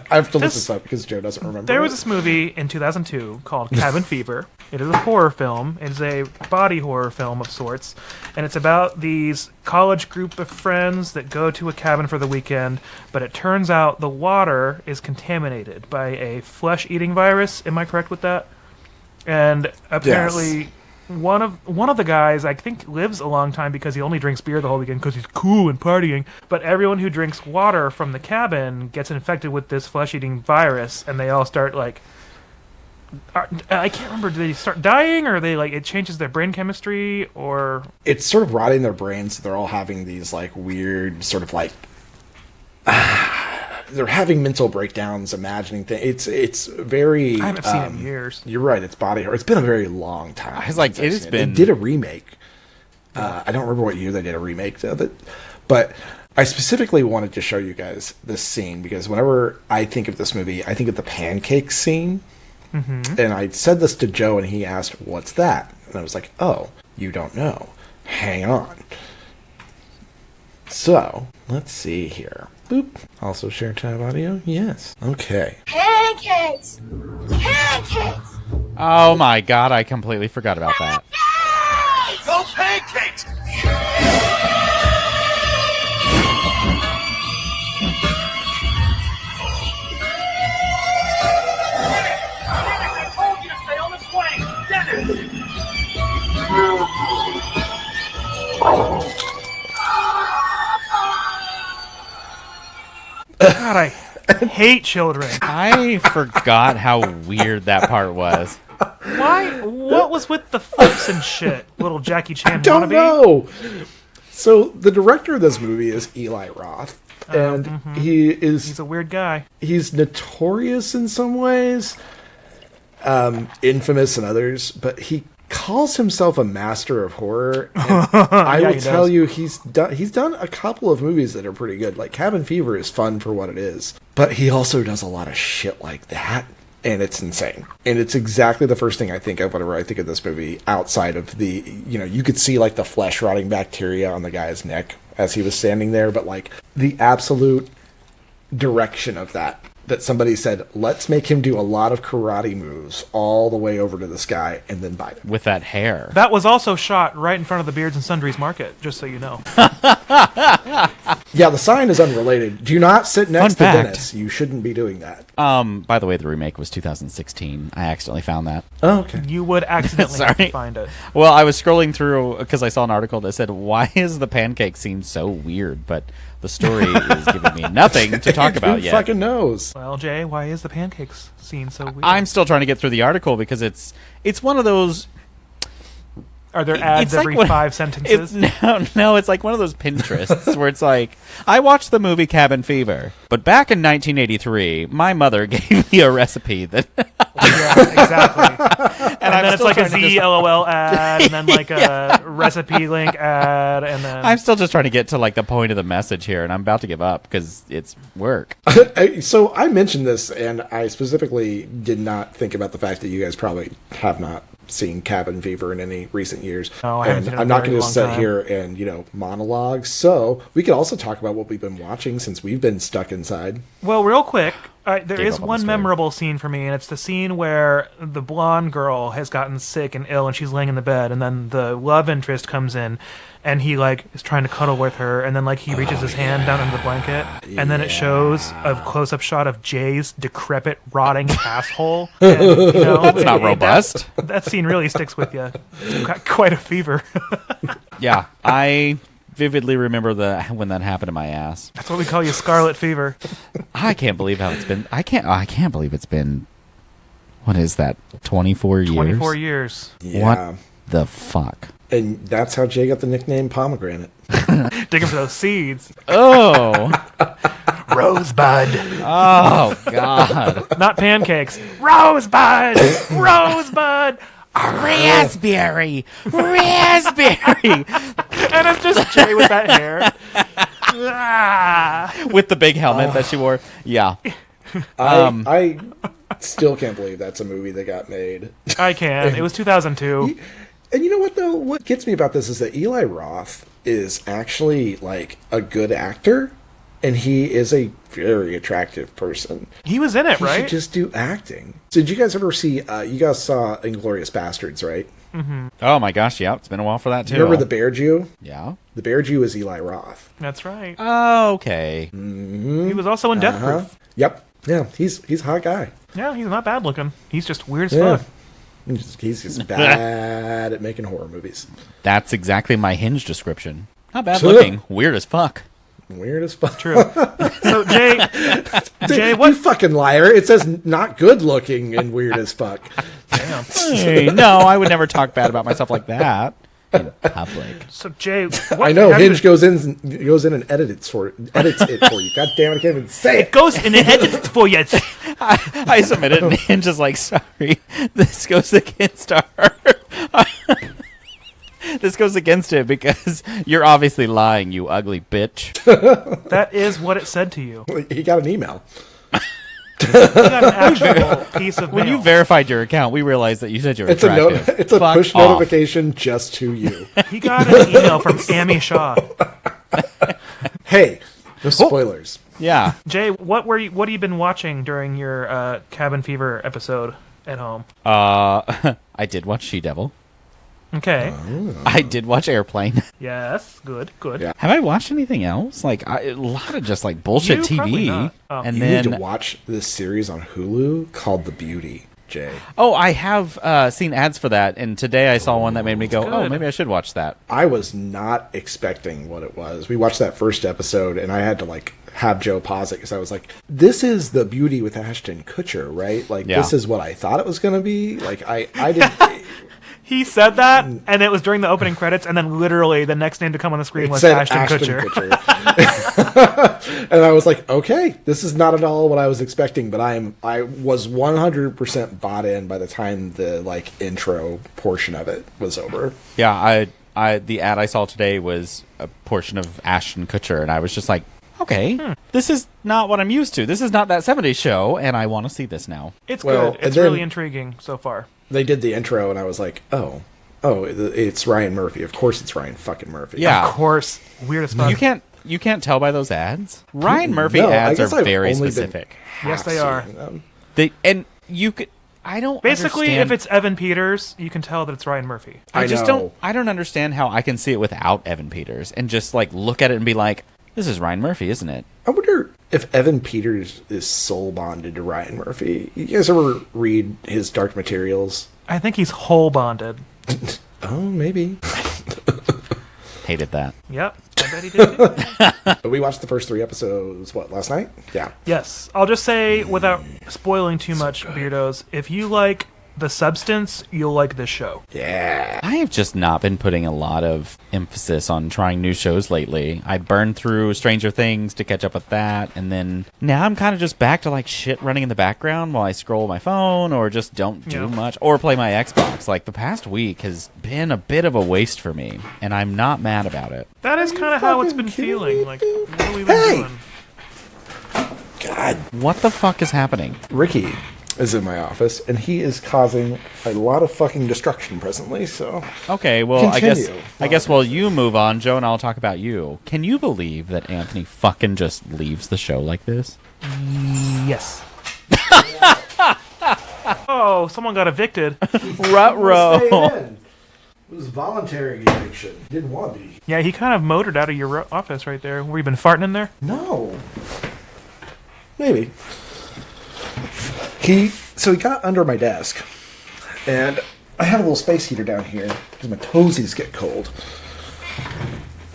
S2: I have to look
S3: This-
S2: this up because Joe doesn't remember.
S3: there was
S2: it.
S3: this movie in 2002 called Cabin Fever. It is a horror film. It is a body horror film of sorts, and it's about these college group of friends that go to a cabin for the weekend, but it turns out the water is contaminated by a flesh-eating virus. Am I correct with that? And apparently one of the guys, I think, lives a long time because he only drinks beer the whole weekend because he's cool and partying. But everyone who drinks water from the cabin gets infected with this flesh-eating virus, and they all start like, I can't remember. Do they start dying, or they like it changes their brain chemistry, or
S2: It's sort of rotting their brains. So they're all having these like weird sort of like they're having mental breakdowns, imagining things. It's very.
S3: I haven't seen it in years.
S2: You're right. It's body horror. It's been a very long time.
S1: I was like,
S2: since I've
S1: it has
S2: seen
S1: been-
S2: They did a remake. I don't remember what year they did a remake of it, but I specifically wanted to show you guys this scene because whenever I think of this movie, I think of the pancake scene. And I said this to Joe, and he asked, "What's that?" And I was like, "Oh, You don't know. Hang on. So, let's see here. Boop. Also share tab audio? Yes. Okay.
S5: Pancakes! Pancakes!
S1: Oh my god, I completely forgot about that.
S5: Go pancakes! I told you to stay on this way! Dennis!
S3: God, I hate children.
S1: I forgot how weird that part was.
S3: Why? What was with the flips and shit, little Jackie Chan
S2: Don't
S3: wannabe?
S2: know. So the director of this movie is Eli Roth, and
S3: He's a weird guy.
S2: he's notorious in some ways, infamous in others, but he calls himself a master of horror. And I will
S3: he
S2: tell
S3: does.
S2: you, he's done a couple of movies that are pretty good. Like Cabin Fever is fun for what it is, but he also does a lot of shit like that. And it's insane. And it's exactly the first thing I think of whenever I think of this movie, outside of the, you could see like the flesh rotting bacteria on the guy's neck as he was standing there, but like the absolute direction of that somebody said, let's make him do a lot of karate moves all the way over to the sky and then bite him.
S1: With that hair.
S3: That was also shot right in front of the Beards and Sundries market, just so you know.
S2: Yeah, the sign is unrelated. Do not sit next to
S1: fact.
S2: Dennis. You shouldn't be doing that.
S1: By the way, the remake was 2016. I accidentally found that.
S2: Oh, okay.
S3: You would accidentally have to
S1: Sorry.
S3: find it.
S1: Well, I was scrolling through because I saw an article that said, why is the pancake scene so weird? But the story is giving me nothing to talk about
S2: Who
S1: yet.
S2: fucking knows?
S3: Well, Jay, why is the pancakes scene so weird?
S1: I'm still trying to get through the article because it's one of those.
S3: Are there ads
S1: It's like
S3: every
S1: what-
S3: 5 sentences?
S1: No, it's like one of those Pinterests where it's like, I watched the movie Cabin Fever, but back in 1983, my mother gave me a recipe that,
S3: Yeah, exactly.
S1: and
S3: And then
S1: I'm
S3: it's
S1: still
S3: like a
S1: trying to just-
S3: ZLOL ad, and then like a recipe link ad, and then...
S1: I'm still just trying to get to like the point of the message here, and I'm about to give up because it's work.
S2: So I mentioned this, and I specifically did not think about the fact that you guys probably have not seen Cabin Fever in any recent years.
S3: No, I haven't
S2: and
S3: seen it in
S2: I'm
S3: a
S2: not
S3: very
S2: going to
S3: long
S2: sit
S3: time.
S2: here and, monologue. So we could also talk about what we've been watching since we've been stuck inside.
S3: Well, real quick, there
S1: Gave
S3: is
S1: up on the
S3: one
S1: story.
S3: memorable scene for me, and it's the scene where the blonde girl has gotten sick and ill, and she's laying in the bed, and then the love interest comes in, and he like is trying to cuddle with her, and then like he reaches his hand down into the blanket, and then it shows a close-up shot of Jay's decrepit, rotting asshole. And,
S1: That's not robust.
S3: That scene really sticks with you. It's got quite a fever.
S1: Yeah, I vividly remember when that happened to my ass.
S3: That's what we call you, Scarlet Fever.
S1: I can't believe how it's been. I can't believe it's been. What is that? 24 years.
S3: 24 years.
S2: Yeah.
S1: What the fuck?
S2: And that's how Jay got the nickname Pomegranate.
S3: Digging for those seeds.
S1: Oh,
S3: Rosebud.
S1: oh God.
S3: Not pancakes. Rosebud! Rosebud!
S1: Raspberry, raspberry,
S3: And it's just Jay with that hair. Ah.
S1: with the big helmet that she wore. Yeah,
S2: I still can't believe that's a movie that got made.
S3: I can. It was 2002.
S2: And you know what, though? What gets me about this is that Eli Roth is actually, like, a good actor, and he is a very attractive person.
S3: He was in it,
S2: He
S3: right?
S2: should just do acting. Did you guys ever see, you guys saw Inglourious Bastards, right?
S1: Oh my gosh, yeah, it's been a while for that too.
S2: Remember the Bear Jew?
S1: Yeah.
S2: The Bear Jew is Eli Roth.
S3: That's right.
S1: Oh, okay.
S3: He was also in Death Proof.
S2: Yep. Yeah, he's a hot guy.
S3: Yeah, he's not bad looking. He's just weird as
S2: Yeah.
S3: fuck.
S2: He's just bad at making horror movies.
S1: That's exactly my Hinge description. Not bad looking, weird as fuck.
S2: Weird as fuck.
S3: True. So, Jay,
S2: You
S3: what?
S2: fucking liar. It says not good looking and weird as fuck.
S3: Damn.
S1: Hey, no, I would never talk bad about myself like that in public.
S3: So, Jay, what
S2: I know
S3: have you-
S2: Hinge goes in and edits it for you. God damn it, I can't even say it.
S3: goes in the edits for you.
S1: I submitted and Hinge is like, sorry, this goes against our... This goes against it because you're obviously lying, you ugly bitch.
S3: That is what it said to you.
S2: He got an email.
S3: You got an actual piece of
S1: When
S3: mail.
S1: you verified your account, we realized that you said you were
S2: It's a
S1: attractive.
S2: it's a
S1: Fuck
S2: push
S1: off.
S2: notification just to you.
S3: He got an email from Amy Shaw.
S2: Hey, no spoilers.
S1: Yeah.
S3: Jay, what have you been watching during your Cabin Fever episode at home?
S1: I did watch She-Devil.
S3: Okay.
S1: I did watch Airplane.
S3: Yes. Good.
S2: Yeah.
S1: Have I watched anything else? Like a lot of just like bullshit
S3: You probably
S1: TV.
S3: not. Oh.
S1: And
S2: You
S1: then
S2: need to watch this series on Hulu called The Beauty, Jay.
S1: I have seen ads for that, and today I saw one that made me go,
S3: Good.
S1: "Oh, maybe I should watch that."
S2: I was not expecting what it was. We watched that first episode, and I had to like have Joe pause it because I was like, "This is The Beauty with Ashton Kutcher, right? Like,
S1: Yeah.
S2: this is what I thought it was going to be." Like, I didn't.
S3: He said that, and it was during the opening credits, and then literally the next name to come on the screen
S2: It
S3: was
S2: said
S3: Ashton Kutcher.
S2: And I was like, okay, this is not at all what I was expecting, but I was 100% bought in by the time the like intro portion of it was over.
S1: Yeah, I the ad I saw today was a portion of Ashton Kutcher, and I was just like, "Okay, this is not what I'm used to. This is not that '70s show, and I want to see this now."
S3: It's
S2: Well,
S3: good.
S2: and
S3: It's
S2: then-
S3: really intriguing so far.
S2: They did the intro, and I was like, oh, it's Ryan Murphy. Of course, it's Ryan fucking Murphy.
S1: Yeah.
S3: Of course, weird as fuck.
S1: You can't tell by those ads. Ryan Murphy
S2: No, I
S1: ads
S2: guess
S1: are
S2: I've
S1: very
S2: only been
S1: specific.
S3: Yes, they are.
S2: seeing them.
S1: They and you could. I don't
S3: Basically,
S1: understand.
S3: if it's Evan Peters, you can tell that it's Ryan Murphy.
S1: I just
S2: know.
S1: don't understand how I can see it without Evan Peters and just like look at it and be like, "This is Ryan Murphy, isn't it?"
S2: I wonder if Evan Peters is soul bonded to Ryan Murphy. You guys ever read his Dark Materials?
S3: I think he's whole bonded.
S2: Oh, maybe.
S1: Hated that.
S3: Yep, I bet he did too.
S2: But we watched the first 3 episodes, last night? Yeah.
S3: Yes, I'll just say, without spoiling too much, Beardos, if you like The Substance, you'll like this show.
S2: Yeah.
S1: I have just not been putting a lot of emphasis on trying new shows lately. I burned through Stranger Things to catch up with that, and then now I'm kind of just back to like shit running in the background while I scroll my phone or just don't do
S3: Yeah.
S1: much or play my Xbox. Like the past week has been a bit of a waste for me, and I'm not mad about it.
S3: That is kind of how it's been
S2: fucking
S3: feeling.
S2: kidding
S3: Like,
S2: me,
S3: what have we been
S2: Hey!
S3: doing?
S2: God.
S1: What the fuck is happening?
S2: Ricky is in my office, and he is causing a lot of fucking destruction presently, so...
S1: Okay, well,
S2: Continue.
S1: I guess while you move on, Joe and I'll talk about you. Can you believe that Anthony fucking just leaves the show like this?
S3: Yes. Oh, someone got evicted.
S1: Ruh-roh.
S2: It was voluntary eviction. Didn't want to be.
S3: Yeah, he kind of motored out of your office right there. Were you been farting in there?
S2: No. Maybe. So he got under my desk, and I have a little space heater down here because my toesies get cold.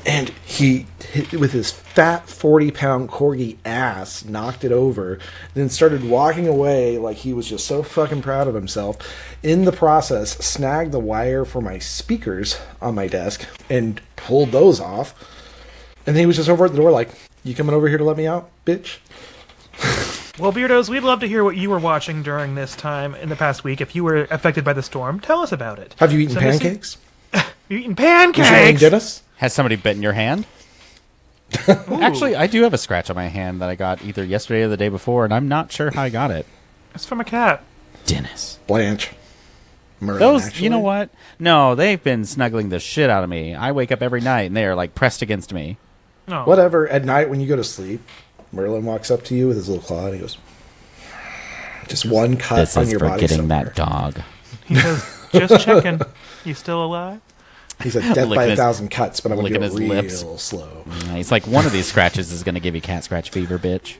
S2: And he hit with his fat 40-pound corgi ass, knocked it over, then started walking away like he was just so fucking proud of himself. In the process, snagged the wire for my speakers on my desk and pulled those off. And then he was just over at the door like, "You coming over here to let me out, bitch?"
S3: Well, Beardos, we'd love to hear what you were watching during this time in the past week. If you were affected by the storm, tell us about it.
S2: Have you eaten
S3: Send us-
S2: pancakes?
S3: You eating
S2: Is your name
S3: pancakes?
S2: Dennis?
S1: Has somebody bitten your hand? Actually, I do have a scratch on my hand that I got either yesterday or the day before, and I'm not sure how I got it.
S3: It's from a cat.
S1: Dennis.
S2: Blanche. Merlin,
S1: Those,
S2: actually.
S1: you know what? No, they've been snuggling the shit out of me. I wake up every night and they are like pressed against me.
S3: No.
S2: Whatever. At night when you go to sleep, Merlin walks up to you with his little claw and he goes, just one cut
S1: This
S2: on
S1: is
S2: your
S1: for
S2: body
S1: getting
S2: somewhere.
S1: that dog.
S3: He says, just checking. You still alive?
S2: He said, "Death by
S1: Licking
S2: a
S1: his-
S2: thousand cuts, but I'm going to
S1: licking
S2: do it
S1: his
S2: real
S1: lips.
S2: slow."
S1: He's like, one of these scratches is going to give you cat scratch fever, bitch.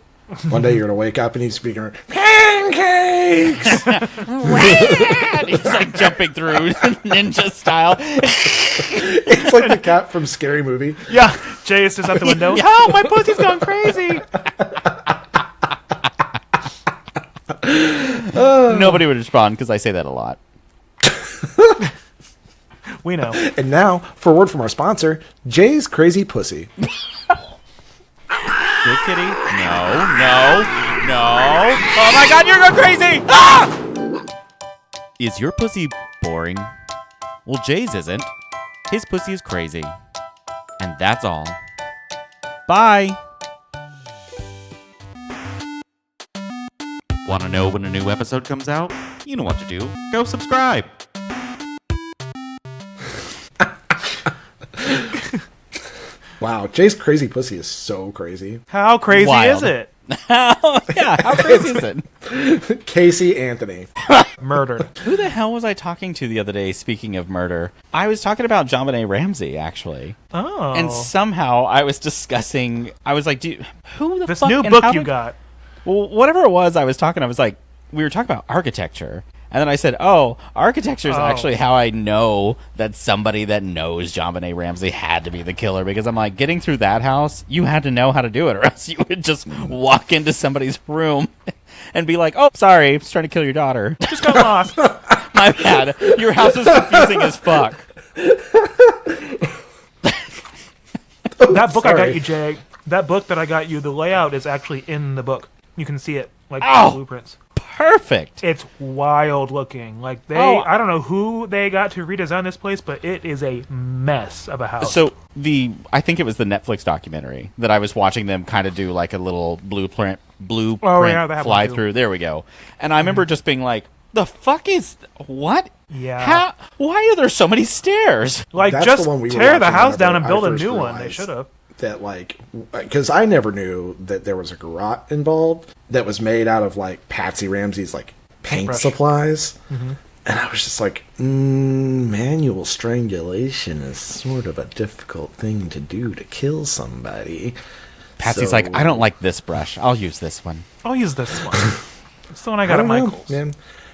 S2: One day you're going to wake up and he's speaking, "Pancakes!"
S1: And he's like jumping through ninja style.
S2: It's like the cat from Scary Movie.
S3: Yeah. Jay is just out the window. Oh, my pussy's going crazy.
S1: Nobody would respond because I say that a lot.
S3: We know.
S2: And now, for a word from our sponsor, Jay's Crazy Pussy.
S1: Good kitty? No. Oh my god, you're going crazy! Ah! Is your pussy boring? Well, Jay's isn't. His pussy is crazy. And that's all. Bye! Want to know when a new episode comes out? You know what to do. Go subscribe.
S2: Wow, Jay's crazy pussy is so crazy.
S3: How crazy
S1: Wild.
S3: is it?
S1: Yeah, how crazy is it?
S2: Casey Anthony.
S3: Murdered.
S1: Who the hell was I talking to the other day, speaking of murder? I was talking about JonBenet Ramsey, actually.
S3: Oh.
S1: And somehow I was discussing, I was like, who the
S3: This
S1: fuck?
S3: new
S1: and
S3: book
S1: how
S3: you
S1: did-
S3: got.
S1: Well, whatever it was, I was like, we were talking about architecture. And then I said, oh, architecture is actually how I know that somebody that knows JonBenet Ramsey had to be the killer. Because I'm like, getting through that house, you had to know how to do it, or else you would just walk into somebody's room and be like, oh, sorry, I was trying to kill your daughter.
S3: Just got lost.
S1: My bad. Your house is confusing as fuck.
S3: That book I
S2: Sorry.
S3: got you, Jay. That book that I got you, the layout is actually in the book. You can see it, like
S1: Ow!
S3: the blueprints.
S1: Perfect.
S3: It's wild looking. Like I don't know who they got to redesign this place, but it is a mess of a house.
S1: So I think it was the Netflix documentary that I was watching them kind of do like a little blueprint
S3: Oh, yeah, they have
S1: fly
S3: one too.
S1: through. There we go. And I remember just being like, the fuck is what?
S3: Yeah.
S1: Why are there so many stairs?
S3: like
S2: That's
S3: just
S2: the one we were
S3: tear the
S2: watching
S3: house down and
S2: whenever
S3: build
S2: I
S3: a
S2: first
S3: new one. They
S2: realized
S3: should have.
S2: That, like, because I never knew that there was a garage involved that was made out of, like, Patsy Ramsey's, like, paint
S3: Paintbrush.
S2: supplies. Mm-hmm. And I was just like, manual strangulation is sort of a difficult thing to do to kill somebody.
S1: Patsy's
S2: So-
S1: like, I don't like this brush. I'll use this one.
S3: I'll use this one. It's the one I
S2: I
S3: got at
S2: don't know,
S3: Michael's.
S2: man.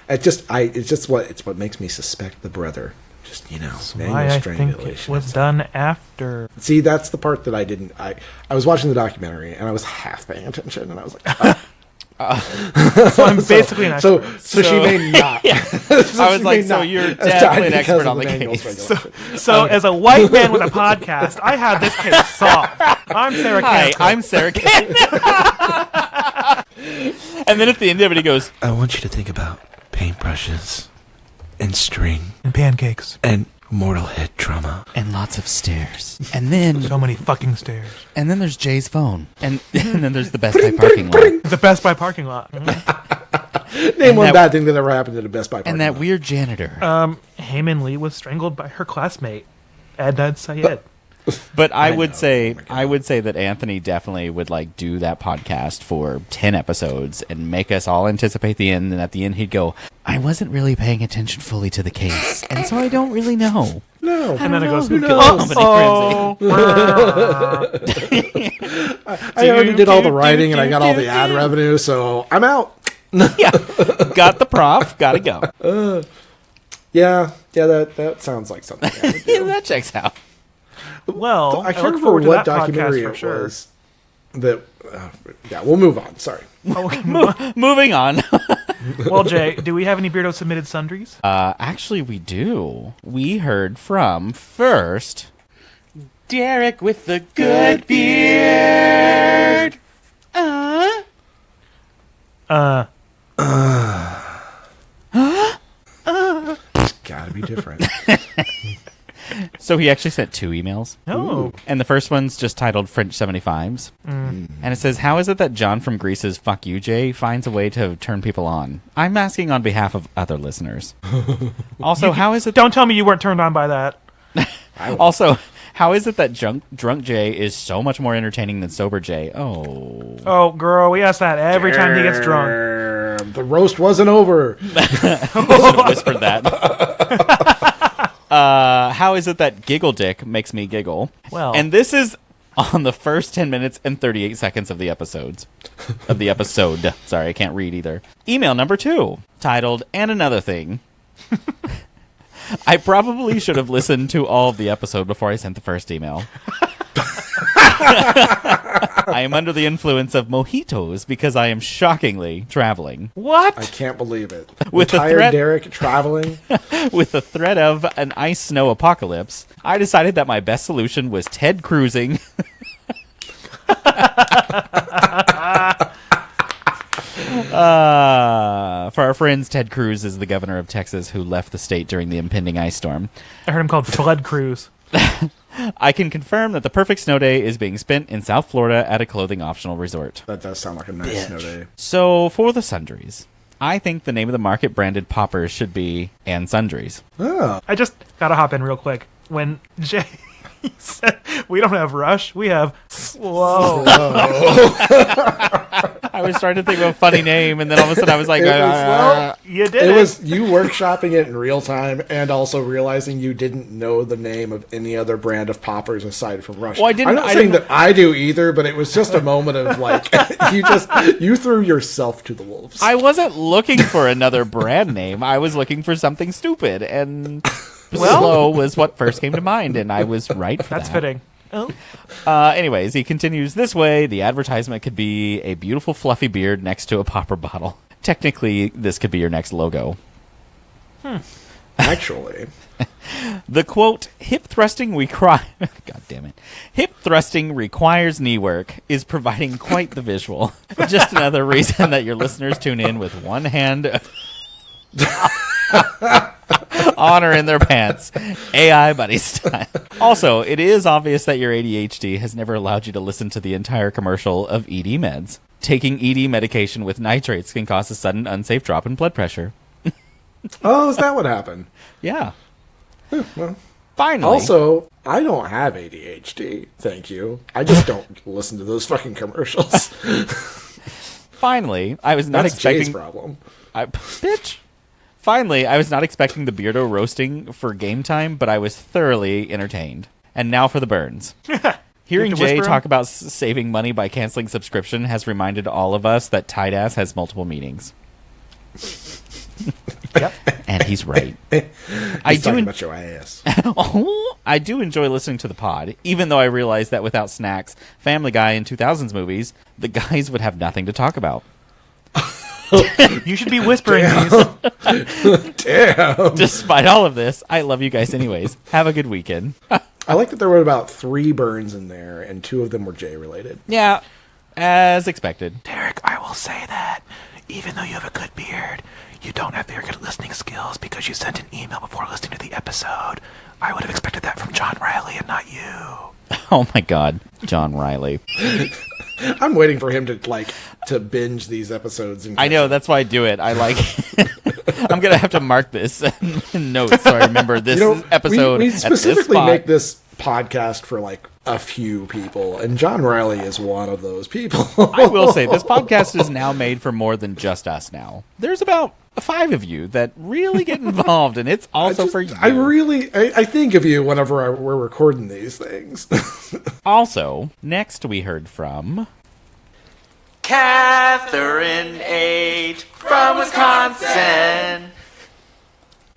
S2: It's what makes me suspect the brother. Just, manual
S3: Why I think
S2: strangulation.
S3: it was done after.
S2: See, that's the part that I didn't. I was watching the documentary and I was half paying attention, and I was like,
S3: So I'm basically an
S2: so
S3: expert.
S2: she may not.
S1: I was like, so you're definitely an expert on the case.
S3: So as a white man with a podcast, I had this case solved. I'm Sarah
S1: Hi,
S3: Cantor.
S1: I'm Sarah Kent. And then at the end of it, he goes,
S2: I want you to think about paintbrushes and string
S3: And pancakes.
S2: and mortal head trauma.
S1: and lots of stairs. And then
S3: So many fucking stairs.
S1: there's Jay's phone. And then there's the Best Buy parking lot.
S3: The Best Buy parking lot.
S2: Name one
S1: that-
S2: bad thing that ever happened at a Best Buy parking
S1: And that
S2: lot.
S1: weird janitor.
S3: Heyman Lee was strangled by her classmate, Adnan Syed.
S1: But I
S2: know.
S1: would
S2: Oh
S1: say
S2: my God.
S1: I would say that Anthony definitely would like do that podcast for 10 episodes and make us all anticipate the end, and at the end he'd go, I wasn't really paying attention fully to the case, and so I don't really know.
S2: No,
S3: And then it goes,
S1: who
S3: "Oh,
S1: knows?
S2: I already did all the writing and I got all the ad revenue, so I'm out.
S1: Yeah. Got the prof, gotta go.
S2: Yeah, that sounds like something. I would do.
S1: Yeah, that checks out.
S3: Well,
S2: I
S3: I
S2: can't
S3: look
S2: remember
S3: forward to
S2: what
S3: that
S2: documentary
S3: podcast for
S2: it
S3: sure.
S2: was. That yeah, we'll move on. Sorry.
S1: Moving on.
S3: Well, Jay, do we have any Beardo submitted sundries?
S1: Actually, we do. We heard from first Derek with the good beard.
S2: Gotta be different.
S1: So he actually sent 2 emails.
S3: No.
S1: And the first one's just titled French 75s. And it says, how is it that John from Greece's Fuck You, Jay finds a way to turn people on? I'm asking on behalf of other listeners. Also, how is it
S3: Don't tell me you weren't turned on by that.
S1: Also, how is it that drunk Jay is so much more entertaining than sober Jay? Oh.
S3: Oh, girl, we ask that every time he gets drunk.
S2: The roast wasn't over.
S1: Whispered that. How is it that Giggle Dick makes me giggle?
S3: Well.
S1: And this is on the first 10 minutes and 38 seconds of the episodes. Of the episode. Sorry, I can't read either. Email number 2, titled, And Another Thing. I probably should have listened to all of the episode before I sent the first email. I am under the influence of mojitos because I am shockingly traveling.
S3: What?
S2: I can't believe it.
S1: With the
S2: Retired
S1: threat-
S2: Derek traveling.
S1: With the threat of an ice snow apocalypse, I decided that my best solution was Ted cruising. For our friends, Ted Cruz is the governor of Texas who left the state during the impending ice storm.
S3: I heard him called Flood Cruise.
S1: I can confirm that the perfect snow day is being spent in South Florida at a clothing-optional resort.
S2: That does sound like a nice snow day.
S1: So, for the sundries, I think the name of the market-branded poppers should be And Sundries.
S2: Oh.
S3: I just gotta hop in real quick. When Jay said we don't have rush, we have slow.
S1: I was trying to think of a funny name, and then all of a sudden I was like,
S3: You did
S2: It was you workshopping it in real time and also realizing you didn't know the name of any other brand of poppers aside from Rush.
S1: Well, I didn't-
S2: I'm not
S1: I
S2: saying
S1: didn't-
S2: that I do either, but it was just a moment of like you threw yourself to the wolves.
S1: I wasn't looking for another brand name. I was looking for something stupid, and slow was what first came to mind, and I was right for
S3: That's
S1: that.
S3: fitting. Oh.
S1: Anyways, he continues, this way, the advertisement could be a beautiful fluffy beard next to a popper bottle. Technically, this could be your next logo.
S2: Actually,
S1: The quote, hip thrusting God damn it. Hip thrusting requires knee work is providing quite the visual. Just another reason that your listeners tune in with one hand on or in their pants, AI buddy style. Also, it is obvious that your ADHD has never allowed you to listen to the entire commercial of ED meds. Taking ED medication with nitrates can cause a sudden unsafe drop in blood pressure.
S2: oh, is that what happened?
S1: Yeah.
S2: Well,
S1: Finally.
S2: also, I don't have ADHD. Thank you. I just don't listen to those fucking commercials.
S1: Finally, I was not
S2: That's
S1: expecting...
S2: Jay's problem.
S1: Bitch. Finally, I was not expecting the Beardo roasting for game time, but I was thoroughly entertained. And now for the burns. Hearing
S3: to
S1: Jay
S3: whisper 'em?
S1: talk about saving money by canceling subscription has reminded all of us that tight ass has multiple meanings.
S3: Yep.
S1: And he's right.
S2: He's talking about your ass.
S1: I do enjoy listening to the pod, even though I realize that without Snacks, Family Guy, and 2000s movies, the guys would have nothing to talk about.
S3: You should be whispering these.
S2: Damn.
S1: Despite all of this, I love you guys anyways. Have a good weekend.
S2: I like that there were about 3 burns in there, and 2 of them were Jay related.
S1: Yeah, as expected.
S3: Derek, I will say that even though you have a good beard, you don't have very good listening skills because you sent an email before listening to the episode. I would have expected that from John Riley and not you.
S1: Oh my god, John Riley.
S2: I'm waiting for him to binge these episodes. And
S1: I know, that's why I do it. I like... I'm going to have to mark this in notes so I remember this episode
S2: We
S1: at this
S2: specifically
S1: spot.
S2: make this podcast for a few people, and John Riley is one of those people.
S1: I will say, this podcast is now made for more than just us now. There's about 5 of you that really get involved, and it's also for you.
S2: I think of you whenever we're recording these things.
S1: Also, next we heard from...
S6: Catherine H. from Wisconsin.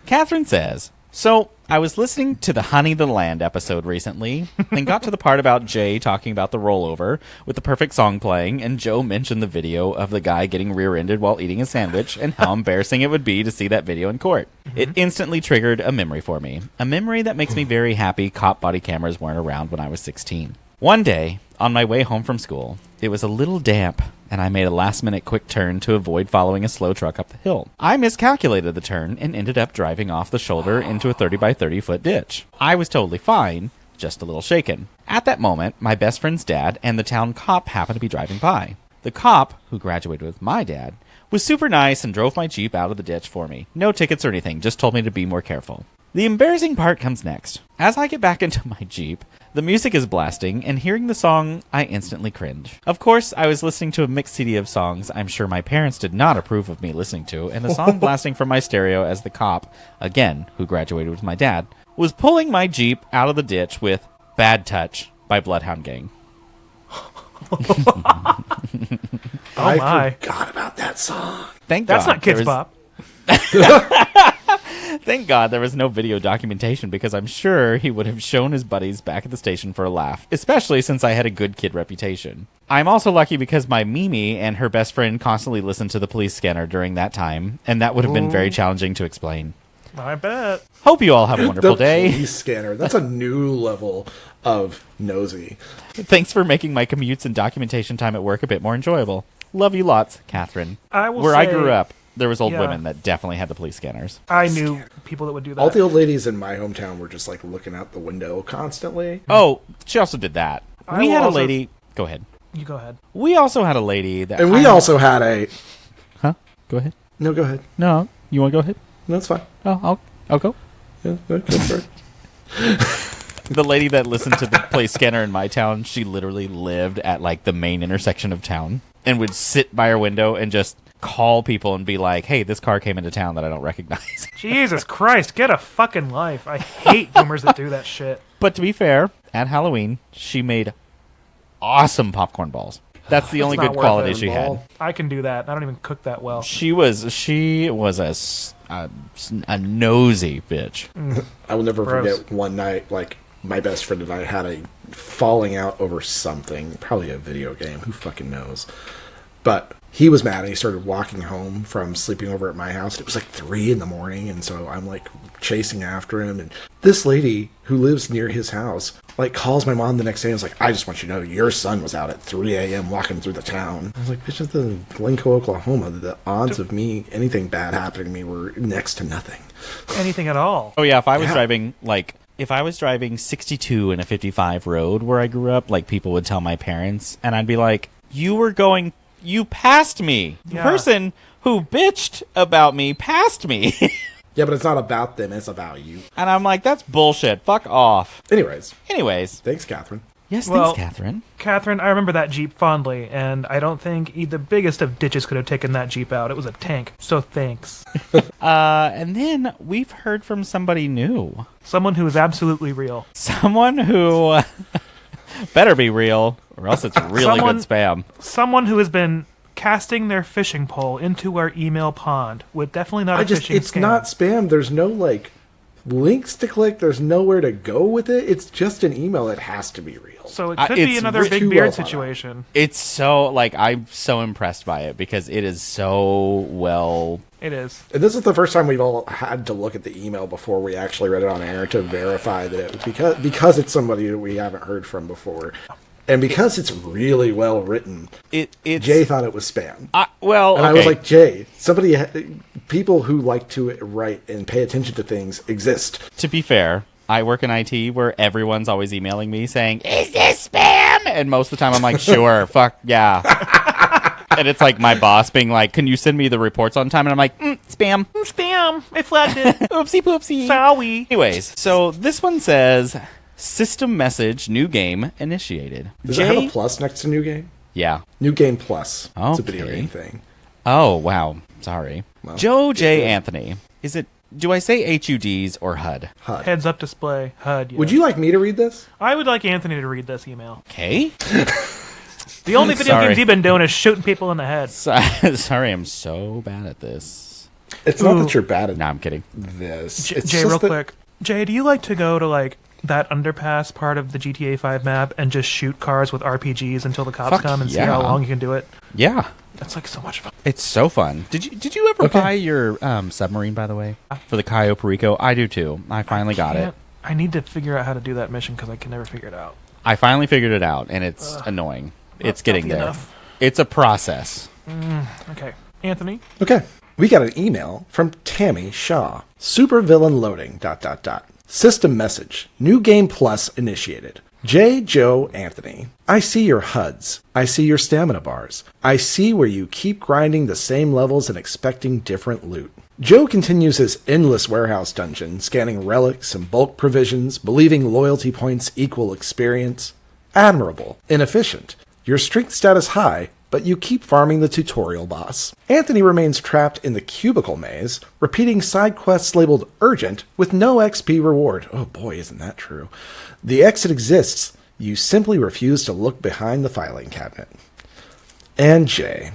S1: Catherine says, so I was listening to the Honey the Land episode recently and got to the part about Jay talking about the rollover with the perfect song playing, and Joe mentioned the video of the guy getting rear-ended while eating a sandwich and how embarrassing it would be to see that video in court. It instantly triggered a memory for me, a memory that makes me very happy cop body cameras weren't around when I was 16. One day, on my way home from school, it was a little damp, and I made a last-minute quick turn to avoid following a slow truck up the hill. I miscalculated the turn and ended up driving off the shoulder into a 30 by 30 foot ditch. I was totally fine, just a little shaken. At that moment, my best friend's dad and the town cop happened to be driving by. The cop, who graduated with my dad, was super nice and drove my Jeep out of the ditch for me. No tickets or anything, just told me to be more careful. The embarrassing part comes next. As I get back into my Jeep, the music is blasting, and hearing the song, I instantly cringe. Of course, I was listening to a mixed CD of songs I'm sure my parents did not approve of me listening to, and a song blasting from my stereo as the cop, again, who graduated with my dad, was pulling my Jeep out of the ditch with Bad Touch by Bloodhound Gang.
S2: I forgot about that song.
S1: Thank
S3: That's
S1: God
S3: not Kids
S1: there was-
S3: Bop.
S1: Thank God there was no video documentation, because I'm sure he would have shown his buddies back at the station for a laugh, especially since I had a good kid reputation. I'm also lucky because my Mimi and her best friend constantly listened to the police scanner during that time, and that would have been very challenging to explain.
S3: I bet.
S1: Hope you all have a wonderful
S2: The
S1: day.
S2: police scanner. That's a new level of nosy.
S1: Thanks for making my commutes and documentation time at work a bit more enjoyable. Love you lots, Catherine.
S3: I will
S1: Where I
S3: say-
S1: grew up, There was old
S3: Yeah.
S1: women that definitely had the police scanners.
S3: I knew people that would do that.
S2: All the old ladies in my hometown were just like looking out the window constantly.
S1: Oh, she also did that.
S3: I
S1: We
S3: will
S1: had a
S3: also-
S1: lady. Go ahead.
S3: You go ahead.
S1: We also had a lady that.
S2: And we also had a...
S1: Huh? Go ahead.
S2: No, go ahead.
S1: No, you want to go ahead?
S2: No, it's fine.
S1: Oh, I'll go.
S2: Yeah, go for it.
S1: The lady that listened to the police scanner in my town, she literally lived at like the main intersection of town and would sit by her window and just call people and be like, "Hey, this car came into town that I don't recognize."
S3: Jesus Christ, get a fucking life. I hate boomers that do that shit.
S1: But to be fair, at Halloween, she made awesome popcorn balls. That's the only
S2: not
S1: good
S2: worth
S1: quality
S2: it,
S1: she
S2: ball.
S1: had.
S3: I can do that. I don't even cook that well.
S1: She was a nosy bitch.
S2: I will never
S3: Gross.
S2: forget one night, like, my best friend and I had a falling out over something, probably a video game, who fucking knows. But he was mad and he started walking home from sleeping over at my house. It was like 3 a.m, and so I'm like chasing after him. And this lady who lives near his house, like, calls my mom the next day and was like, "I just want you to know your son was out at 3 a.m. walking through the town." I was like, "It's just in Glencoe, Oklahoma. The odds of me, anything bad happening to me were next to nothing."
S3: Anything at all.
S1: Oh yeah, if I was
S2: Yeah.
S1: driving 62 in a 55 road where I grew up, like people would tell my parents, and I'd be like, you passed me. The
S3: Yeah.
S1: person who bitched about me passed me."
S2: Yeah, but it's not about them, it's about you.
S1: And I'm like, that's bullshit. Fuck off.
S2: Anyways,
S1: Anyways.
S2: thanks, Catherine.
S1: Yes,
S3: Well-
S1: thanks, Catherine.
S3: Catherine, I remember that Jeep fondly, and I don't think the biggest of ditches could have taken that Jeep out. It was a tank, so thanks.
S1: And then we've heard from somebody new.
S3: Someone who is absolutely real.
S1: Someone who better be real, or else it's really
S3: Someone-
S1: good spam.
S3: Someone who has been casting their fishing pole into our email pond with definitely not a fishing
S2: It's
S3: scam.
S2: not spam. There's no, like, links to click. There's nowhere to go with it. It's just an email. It has to be real.
S3: So it could be
S1: it's
S3: another
S2: way
S3: Big
S2: too
S3: Beard
S2: well thought out.
S3: situation.
S1: It's so, like, I'm so impressed by it because it is so well.
S3: It is.
S2: And this is the first time we've all had to look at the email before we actually read it on air to verify that it because it's somebody that we haven't heard from before. And because it's really well written,
S1: It's
S2: Jay thought it was spam.
S1: well,
S2: And
S1: okay.
S2: I was like, Jay, people who like to write and pay attention to things exist.
S1: To be fair, I work in IT where everyone's always emailing me saying, "Is this spam?" And most of the time I'm like, "Sure, fuck yeah." And it's like my boss being like, "Can you send me the reports on time?" And I'm like, "Spam."
S3: Spam! I flagged it.
S1: Oopsie poopsie.
S3: Sorry.
S1: Anyways, so this one says, "System message, new game initiated."
S2: Does it have a plus next to New Game?
S1: Yeah.
S2: New Game Plus. It's a video
S1: Okay.
S2: game thing.
S1: Oh, wow. Sorry.
S2: Well,
S1: Joe J. Anthony. Do I say HUDs or HUD?
S2: HUD.
S3: Heads up display. HUD. Yeah.
S2: Would you like me to read this?
S3: I would like Anthony to read this email.
S1: Okay.
S3: The only video
S1: Sorry.
S3: games you've been doing is shooting people in the head.
S1: Sorry, I'm so bad at this.
S2: It's not
S3: Ooh.
S2: that you're bad at
S1: No, I'm kidding.
S2: this.
S3: Jay,
S2: It's
S3: real
S2: just that-
S3: quick. Jay, do you like to go to, like, that underpass part of the GTA 5 map and just shoot cars with RPGs until the cops
S1: Fuck
S3: come and see
S1: yeah.
S3: how long you can do it?
S1: Yeah.
S3: That's, like, so much fun.
S1: It's so fun. Did you ever buy your submarine, by the way? For the Cayo Perico? I do too. I finally got it.
S3: I need to figure out how to do that mission because I can never figure it out.
S1: I finally figured it out, and it's annoying. It's getting
S3: healthy
S1: there.
S3: enough.
S1: It's a process.
S3: Okay. Anthony?
S2: Okay. We got an email from Tammy Shaw. Supervillain loading, ... System message. New Game Plus initiated. J. Joe Anthony. I see your HUDs. I see your stamina bars. I see where you keep grinding the same levels and expecting different loot. Joe continues his endless warehouse dungeon, scanning relics and bulk provisions, believing loyalty points equal experience. Admirable. Inefficient. Your strength status high, but you keep farming the tutorial boss. Anthony remains trapped in the cubicle maze, repeating side quests labeled urgent with no XP reward. Oh boy, isn't that true. The exit exists. You simply refuse to look behind the filing cabinet. And Jay.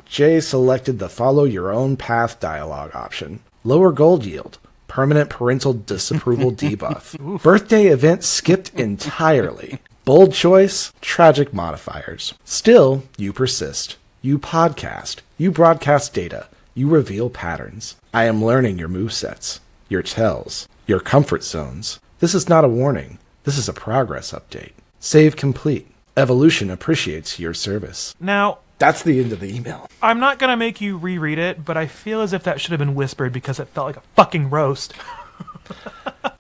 S2: Jay selected the follow your own path dialogue option. Lower gold yield. Permanent parental disapproval debuff. Birthday event skipped entirely. Bold choice, tragic modifiers. Still, you persist. You podcast. You broadcast data. You reveal patterns. I am learning your movesets, your tells, your comfort zones. This is not a warning. This is a progress update. Save complete. Evolution appreciates your service.
S3: Now,
S2: That's the end of the email.
S3: I'm not going to make you reread it, but I feel as if that should have been whispered because it felt like a fucking roast.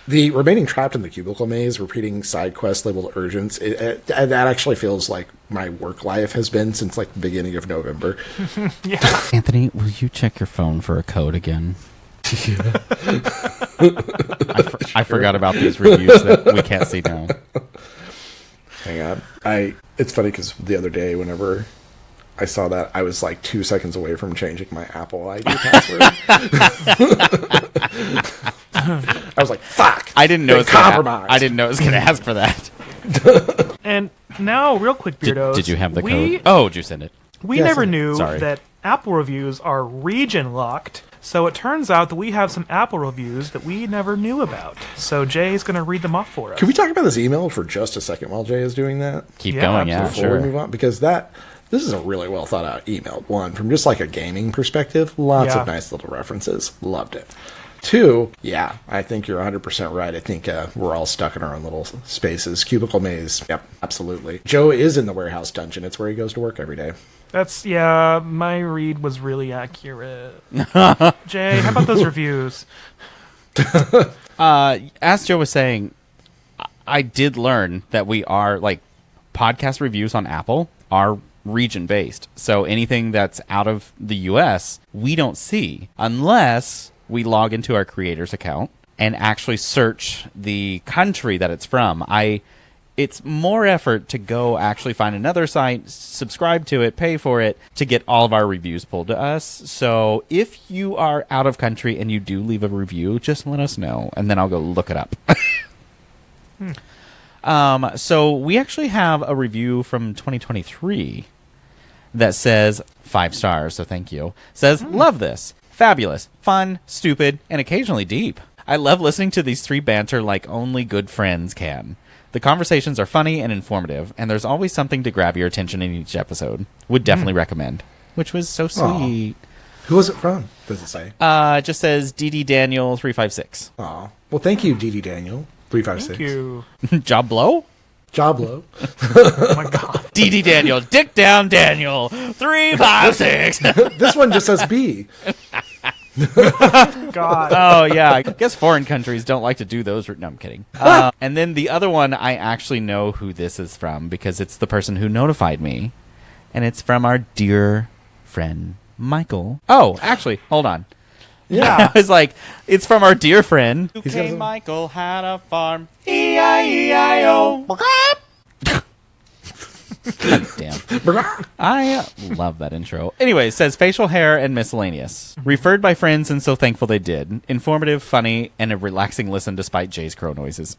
S2: The remaining trapped in the cubicle maze, repeating side quests labeled urgents, that actually feels like my work life has been since like the beginning of November.
S3: Yeah.
S1: Anthony, will you check your phone for a code again?
S2: Yeah.
S1: I forgot about these reviews that we can't see now.
S2: Hang on. It's funny because the other day, whenever I saw that, I was like 2 seconds away from changing my Apple ID password. I was like, "Fuck!"
S1: I didn't know it was
S2: compromised.
S1: I didn't know it was going to ask for that.
S3: And now, real quick, Beardos.
S1: Did you have the code? Oh, did you send it?
S3: We
S2: Yes,
S3: never
S2: I-
S3: knew
S1: sorry.
S3: that Apple reviews are region locked. So it turns out that we have some Apple reviews that we never knew about. So Jay's going to read them off for us.
S2: Can we talk about this email for just a second while Jay is doing that?
S1: Keep
S3: Yeah,
S1: going, yeah,
S2: Before we
S1: sure.
S2: move on, because this is a really well thought out email. One, from just like a gaming perspective, lots
S3: Yeah.
S2: of nice little references. Loved it. Two, yeah, I think you're 100% right. I think we're all stuck in our own little spaces. Cubicle maze. Yep, absolutely. Joe is in the warehouse dungeon. It's where he goes to work every day.
S3: Yeah, my read was really accurate. Jay, how about those reviews?
S1: As Joe was saying, I did learn that we are, like, podcast reviews on Apple are region-based. So anything that's out of the U.S., we don't see unless we log into our creator's account and actually search the country that it's from. It's more effort to go actually find another site, subscribe to it, pay for it, to get all of our reviews pulled to us. So if you are out of country and you do leave a review, just let us know, and then I'll go look it up. So we actually have a review from 2023 that says 5 stars, so thank you. Says, love this. Fabulous, fun, stupid, and occasionally deep. I love listening to these three banter like only good friends can. The conversations are funny and informative, and there's always something to grab your attention in each episode. Would definitely recommend. Which was so sweet.
S2: Who was it from? Does it say?
S1: It just says DD Daniel 356.
S2: Aw. Well, thank you, DD Daniel. 356.
S3: Thank you.
S1: Job blow?
S2: Job low.
S3: Oh my god.
S1: DD Daniel, Dick Down Daniel 356.
S2: This one just says B.
S3: God.
S1: Oh, yeah. I guess foreign countries don't like to do those. No, I'm kidding. And then the other one, I actually know who this is from because it's the person who notified me. And it's from our dear friend, Michael. Oh, actually, hold on.
S3: Yeah.
S1: I was like, it's from our dear friend.
S2: He's got
S1: Okay,
S2: some-
S1: Michael had a farm. E-I-E-I-O. God damn. I love that intro. Anyway, it says facial hair and miscellaneous. Referred by friends and so thankful they did. Informative, funny, and a relaxing listen despite Jay's crow noises.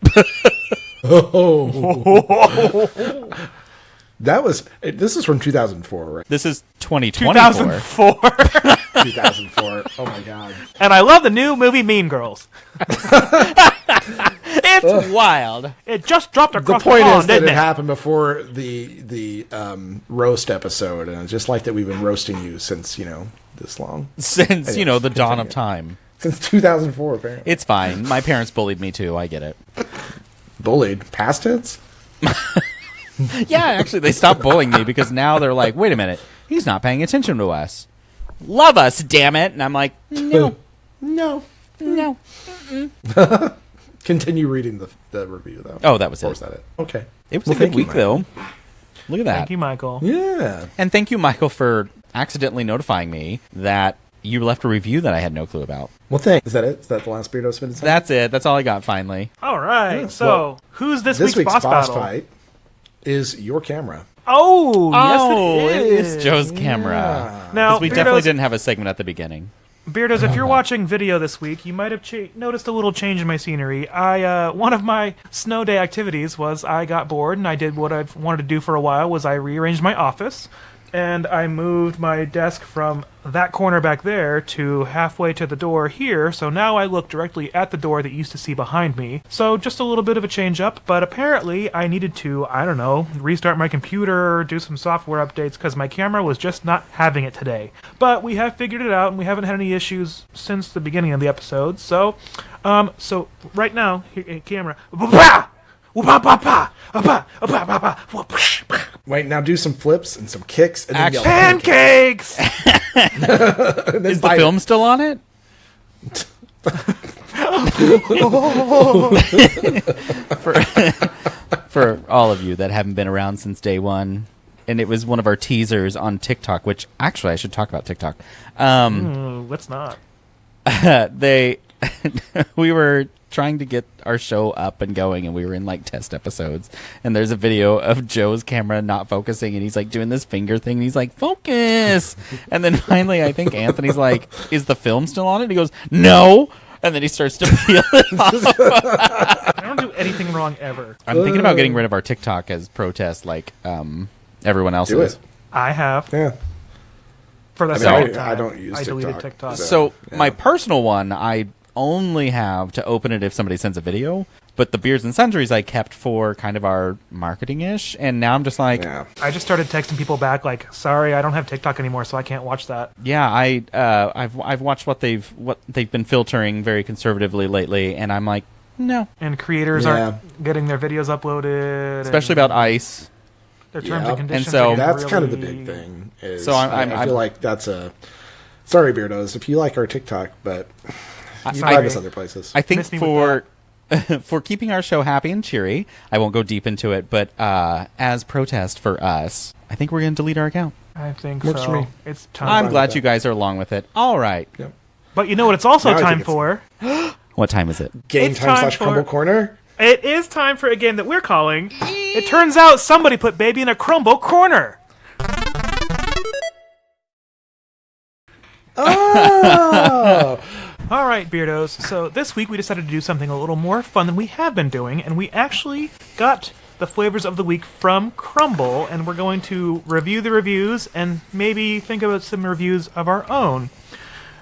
S2: This is from 2004, right?
S1: This is 2024.
S3: 2004.
S2: 2004. Oh my god.
S3: And I love the new movie Mean Girls.
S1: It's wild.
S3: It just dropped
S2: The
S3: across the,
S2: point
S3: pond,
S2: is that
S3: didn't
S2: it
S3: it?
S2: happened before the roast episode, and it's just like that we've been roasting you since, this long.
S1: Since,
S2: Anyways,
S1: the dawn of
S2: continue.
S1: time.
S2: Since 2004, apparently.
S1: It's fine. My parents bullied me too. I get it.
S2: Bullied. Past tense?
S1: Yeah, actually, they stopped bullying me because now they're like, wait a minute. He's not paying attention to us. Love us, damn it. And I'm like, no,
S2: No.
S1: no.
S2: Continue reading the review, though.
S1: Oh, that was
S2: Or
S1: it.
S2: was that it? Okay.
S1: It was
S2: Well,
S1: a good
S2: thank you,
S1: week, though.
S2: Michael.
S1: Look at that.
S3: Thank you, Michael.
S2: Yeah.
S1: And thank you, Michael, for accidentally notifying me that you left a review that I had no clue about.
S2: Well, thanks. Is that it? Is that the last Beardos minute?
S1: That's it. That's all I got, finally.
S3: All right.
S2: Yeah,
S3: So,
S2: well,
S3: who's this
S2: This week's boss
S3: battle?
S2: fight is your camera.
S3: Oh,
S1: Oh,
S3: yes,
S1: it is Joe's camera.
S3: Now,
S1: Because we definitely
S3: Beardos,
S1: didn't have a segment at the beginning.
S3: Beardos, if you're watching video this week, you might have noticed a little change in my scenery. One of my snow day activities was I got bored and I did what I've wanted to do for a while. Was I rearranged my office and I moved my desk from that corner back there to halfway to the door here. So now I look directly at the door that you used to see behind me. So just a little bit of a change up, but apparently I needed to, I don't know, restart my computer, do some software updates because my camera was just not having it today. But we have figured it out and we haven't had any issues since the beginning of the episode. So right now, here, camera.
S2: Wait, now do some flips and some kicks and then yell
S3: Pancakes!
S2: and then
S1: Is the
S2: bite
S1: film still on it? For all of you that haven't been around since day one, and it was one of our teasers on TikTok, which actually I should talk about TikTok.
S3: Let's not.
S1: We were trying to get our show up and going, and we were in like test episodes, and there's a video of Joe's camera not focusing, and he's like doing this finger thing, and he's like, focus. And then finally I think Anthony's like, is the film still on it? And he goes, no. And then he starts to peel it off.
S3: I don't do anything wrong ever.
S1: I'm thinking about getting rid of our TikTok as protest, like everyone else
S2: Do
S1: is.
S2: it.
S3: I have.
S2: Yeah.
S3: For the
S2: I mean,
S3: second time.
S2: I don't use
S3: I deleted
S2: TikTok.
S3: TikTok.
S1: So
S2: Yeah.
S1: my personal one, I only have to open it if somebody sends a video. But the Beards and Sundries I kept for kind of our marketing-ish, and now I'm just like,
S2: Yeah.
S3: I just started texting people back like, sorry, I don't have TikTok anymore, so I can't watch that.
S1: yeah, I've watched what they've been filtering very conservatively lately, and I'm like, no.
S3: And creators
S2: Yeah.
S3: aren't getting their videos uploaded.
S1: Especially
S3: and
S1: about ICE.
S3: their terms
S2: Yeah.
S3: and conditions.
S1: And so-
S3: are getting
S2: That's kind of the
S3: really-
S2: big thing. Is
S1: So I'm-
S2: I feel like that's a... Sorry, Beardos, if you like our TikTok, but you
S1: I-
S2: find us other places.
S1: I think
S3: Miss me with
S1: for for keeping our show happy and cheery, I won't go deep into it, but as protest for us, I think we're going to delete our account.
S3: I think
S2: Works
S3: so.
S2: for me.
S3: It's time.
S1: I'm
S2: fine
S1: glad
S2: with
S1: you guys are along with it. All right.
S2: Yep.
S3: But you know what it's also
S2: Now I think
S3: time
S2: it's-
S3: for?
S1: What time is it?
S2: Game
S3: It's
S2: time
S3: time
S2: /
S3: for-
S2: Crumble Corner.
S3: It is time for a game that we're calling. It turns out somebody put baby in a crumble corner.
S2: Oh!
S3: All right, Beardos. So this week we decided to do something a little more fun than we have been doing, and we actually got the flavors of the week from CRUMBL, and we're going to review the reviews and maybe think about some reviews of our own.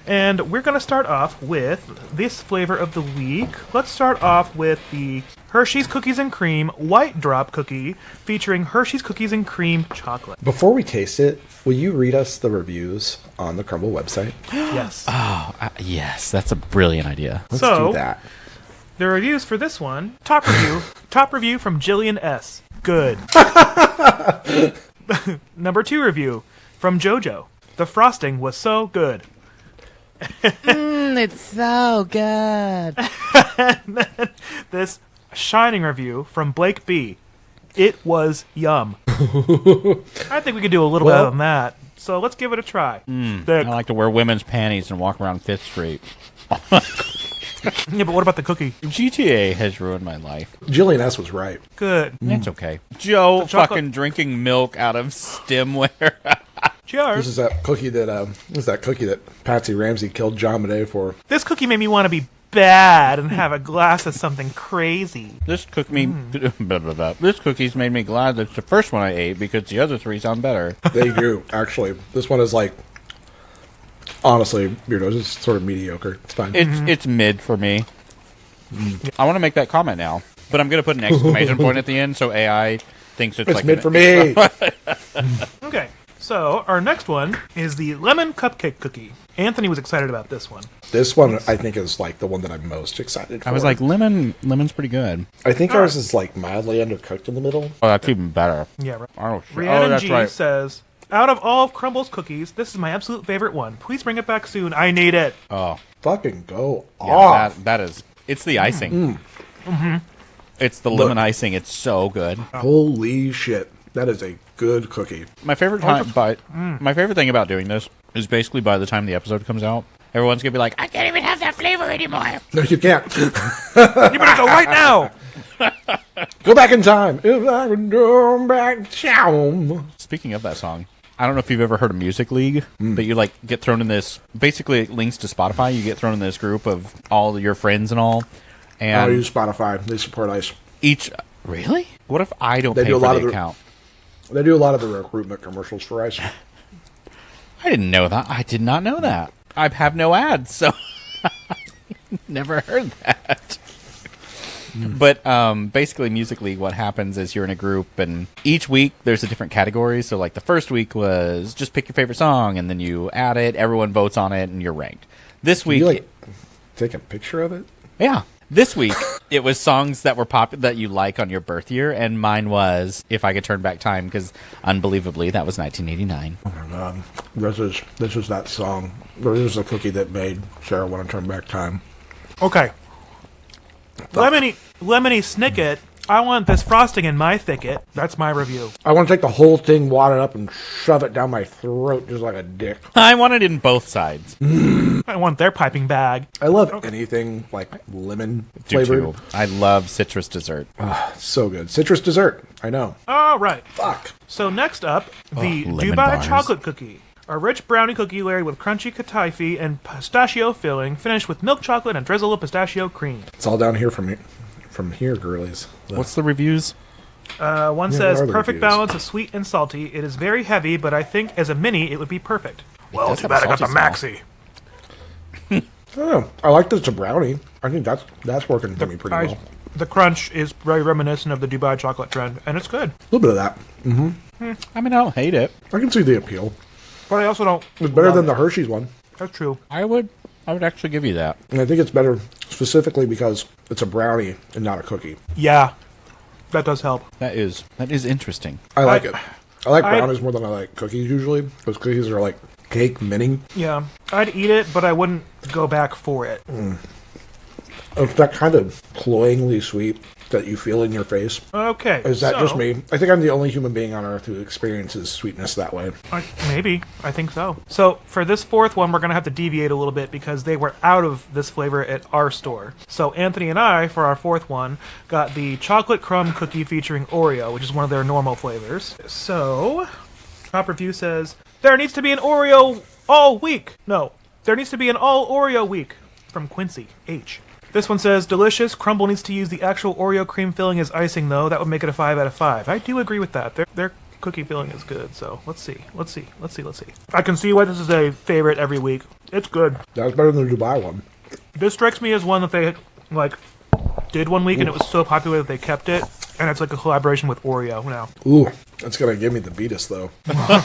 S3: And we're going to start off with this flavor of the week. Let's start off with the Hershey's Cookies and Cream White Drop Cookie featuring Hershey's Cookies and Cream Chocolate.
S2: Before we taste it, will you read us the reviews on the Crumble website?
S3: Yes.
S1: Yes, that's a brilliant idea.
S2: Let's
S3: So-
S2: do that.
S3: The reviews for this one, top review from Jillian S. Good. Number 2 review from JoJo. The frosting was so good.
S1: It's so good.
S3: This shining review from Blake B. It was yum. I think we could do a little
S2: Well-
S3: better than that. So let's give it a try.
S1: I like to wear women's panties and walk around Fifth Street.
S3: Yeah, but what about the cookie?
S1: GTA has ruined my life.
S2: Jillian S. was right.
S3: Good.
S1: It's okay. Joe
S3: chocolate-
S1: fucking drinking milk out of stemware.
S2: This
S3: Cheers.
S2: is that cookie that Patsy Ramsey killed John Bonet for.
S3: This cookie made me want to be bad and have a glass of something crazy.
S1: This This cookie's made me glad that's the first one I ate because the other three sound better.
S2: They do, actually. This one is like, honestly, Beardos is sort of mediocre. It's fine.
S1: It's mid for me. I want to make that comment now, but I'm going to put an exclamation point at the end so AI thinks it's
S2: It's
S1: like
S2: mid for me.
S3: Okay, so our next one is the lemon cupcake cookie. Anthony was excited about this one.
S2: This one, I think, is like the one that I'm most excited for.
S1: I was like, lemon's pretty good.
S2: I think ours is like mildly undercooked in the middle.
S1: Oh, that's even better.
S3: Yeah, right.
S1: Oh, shit.
S3: Rhiannon
S1: That's
S3: G
S1: right.
S3: says, out of all of Crumble's cookies, this is my absolute favorite one. Please bring it back soon. I need it.
S1: Oh,
S2: Fucking go
S1: yeah,
S2: off.
S1: that is. It's the icing. It's the lemon icing. It's so good.
S2: Holy shit. That is a good cookie.
S1: My favorite my favorite thing about doing this is basically by the time the episode comes out, everyone's gonna be like, I can't even have that flavor anymore.
S2: No, you can't.
S3: You better go right now.
S2: Go back in time. If I could go back, chow.
S1: Speaking of that song, I don't know if you've ever heard of Music League, but you like get thrown in this. Basically, it links to Spotify. You get thrown in this group of all your friends and all,
S2: I
S1: and
S2: use Spotify. They support ICE.
S1: each really. What if I don't
S2: They
S1: pay
S2: do a
S1: for
S2: lot
S1: the
S2: of the-
S1: account?
S2: They do a lot of the recruitment commercials for ICE.
S1: I didn't know that. I did not know that. I have no ads, so never heard that. But basically, Music League, what happens is you're in a group, and each week there's a different category. So, like the first week was just pick your favorite song, and then you add it, everyone votes on it, and you're ranked. This week,
S2: You like take a picture of it?
S1: yeah, this week It was songs that were that you like on your birth year, and mine was "If I Could Turn Back Time" because, unbelievably, that was 1989.
S2: Oh my god, this is that song. This is a cookie that made Sarah want to turn back time.
S3: Okay. Lemony Snicket. I want this frosting in my thicket. That's my review.
S2: I want to take the whole thing, wad it up, and shove it down my throat just like a dick.
S1: I want it in both sides.
S3: I want their piping bag.
S2: I love anything like lemon flavored.
S1: I love citrus dessert.
S2: So good. Citrus dessert. I know.
S3: All right.
S2: Fuck.
S3: So next up, the
S1: lemon
S3: Dubai
S1: bars.
S3: chocolate cookie. A rich brownie cookie layered with crunchy kataifi and pistachio filling, finished with milk chocolate and drizzle of pistachio cream.
S2: It's all down here from here, girlies.
S1: What's the reviews?
S3: One
S2: Yeah,
S3: says,
S2: what are the
S3: perfect
S2: reviews?
S3: balance of sweet and salty. It is very heavy, but I think as a mini, it would be perfect. Well,
S1: does
S3: too
S1: have
S3: bad
S1: a
S3: I got the
S1: salty
S3: maxi.
S2: I don't know. I like that it's a brownie. I think that's working for me pretty well.
S3: The crunch is very reminiscent of the Dubai chocolate trend, and it's good.
S2: A little bit of that.
S1: I mean, I don't hate it.
S2: I can see the appeal.
S3: But I also don't.
S2: It's better
S3: love
S2: than
S3: it.
S2: the Hershey's one.
S3: That's true.
S1: I would actually give you that.
S2: And I think it's better specifically because it's a brownie and not a cookie.
S3: Yeah, that does help.
S1: That is interesting.
S2: I like it. I like
S3: I-
S2: brownies more than I like cookies usually. Those cookies are like cake mini.
S3: Yeah, I'd eat it, but I wouldn't go back for it.
S2: It's that kind of cloyingly sweet that you feel in your face.
S3: Okay.
S2: Is that
S3: so-
S2: just me? I think I'm the only human being on earth who experiences sweetness that way.
S3: Maybe. I think so. So for this fourth one, we're going to have to deviate a little bit because they were out of this flavor at our store. So Anthony and I, for our fourth one, got the chocolate crumb cookie featuring Oreo, which is one of their normal flavors. So, top review says, there needs to be an Oreo all week. No, there needs to be an all Oreo week from Quincy H. This one says, delicious. Crumble needs to use the actual Oreo cream filling as icing, though. That would make it a 5 out of 5. I do agree with that. Their cookie filling is good, so let's see. I can see why this is a favorite every week. It's good.
S2: That was better than the Dubai one.
S3: This strikes me as one that they, did one week, and it was so popular that they kept it, and it's like a collaboration with Oreo now.
S2: Ooh, that's gonna give me the Beatus though.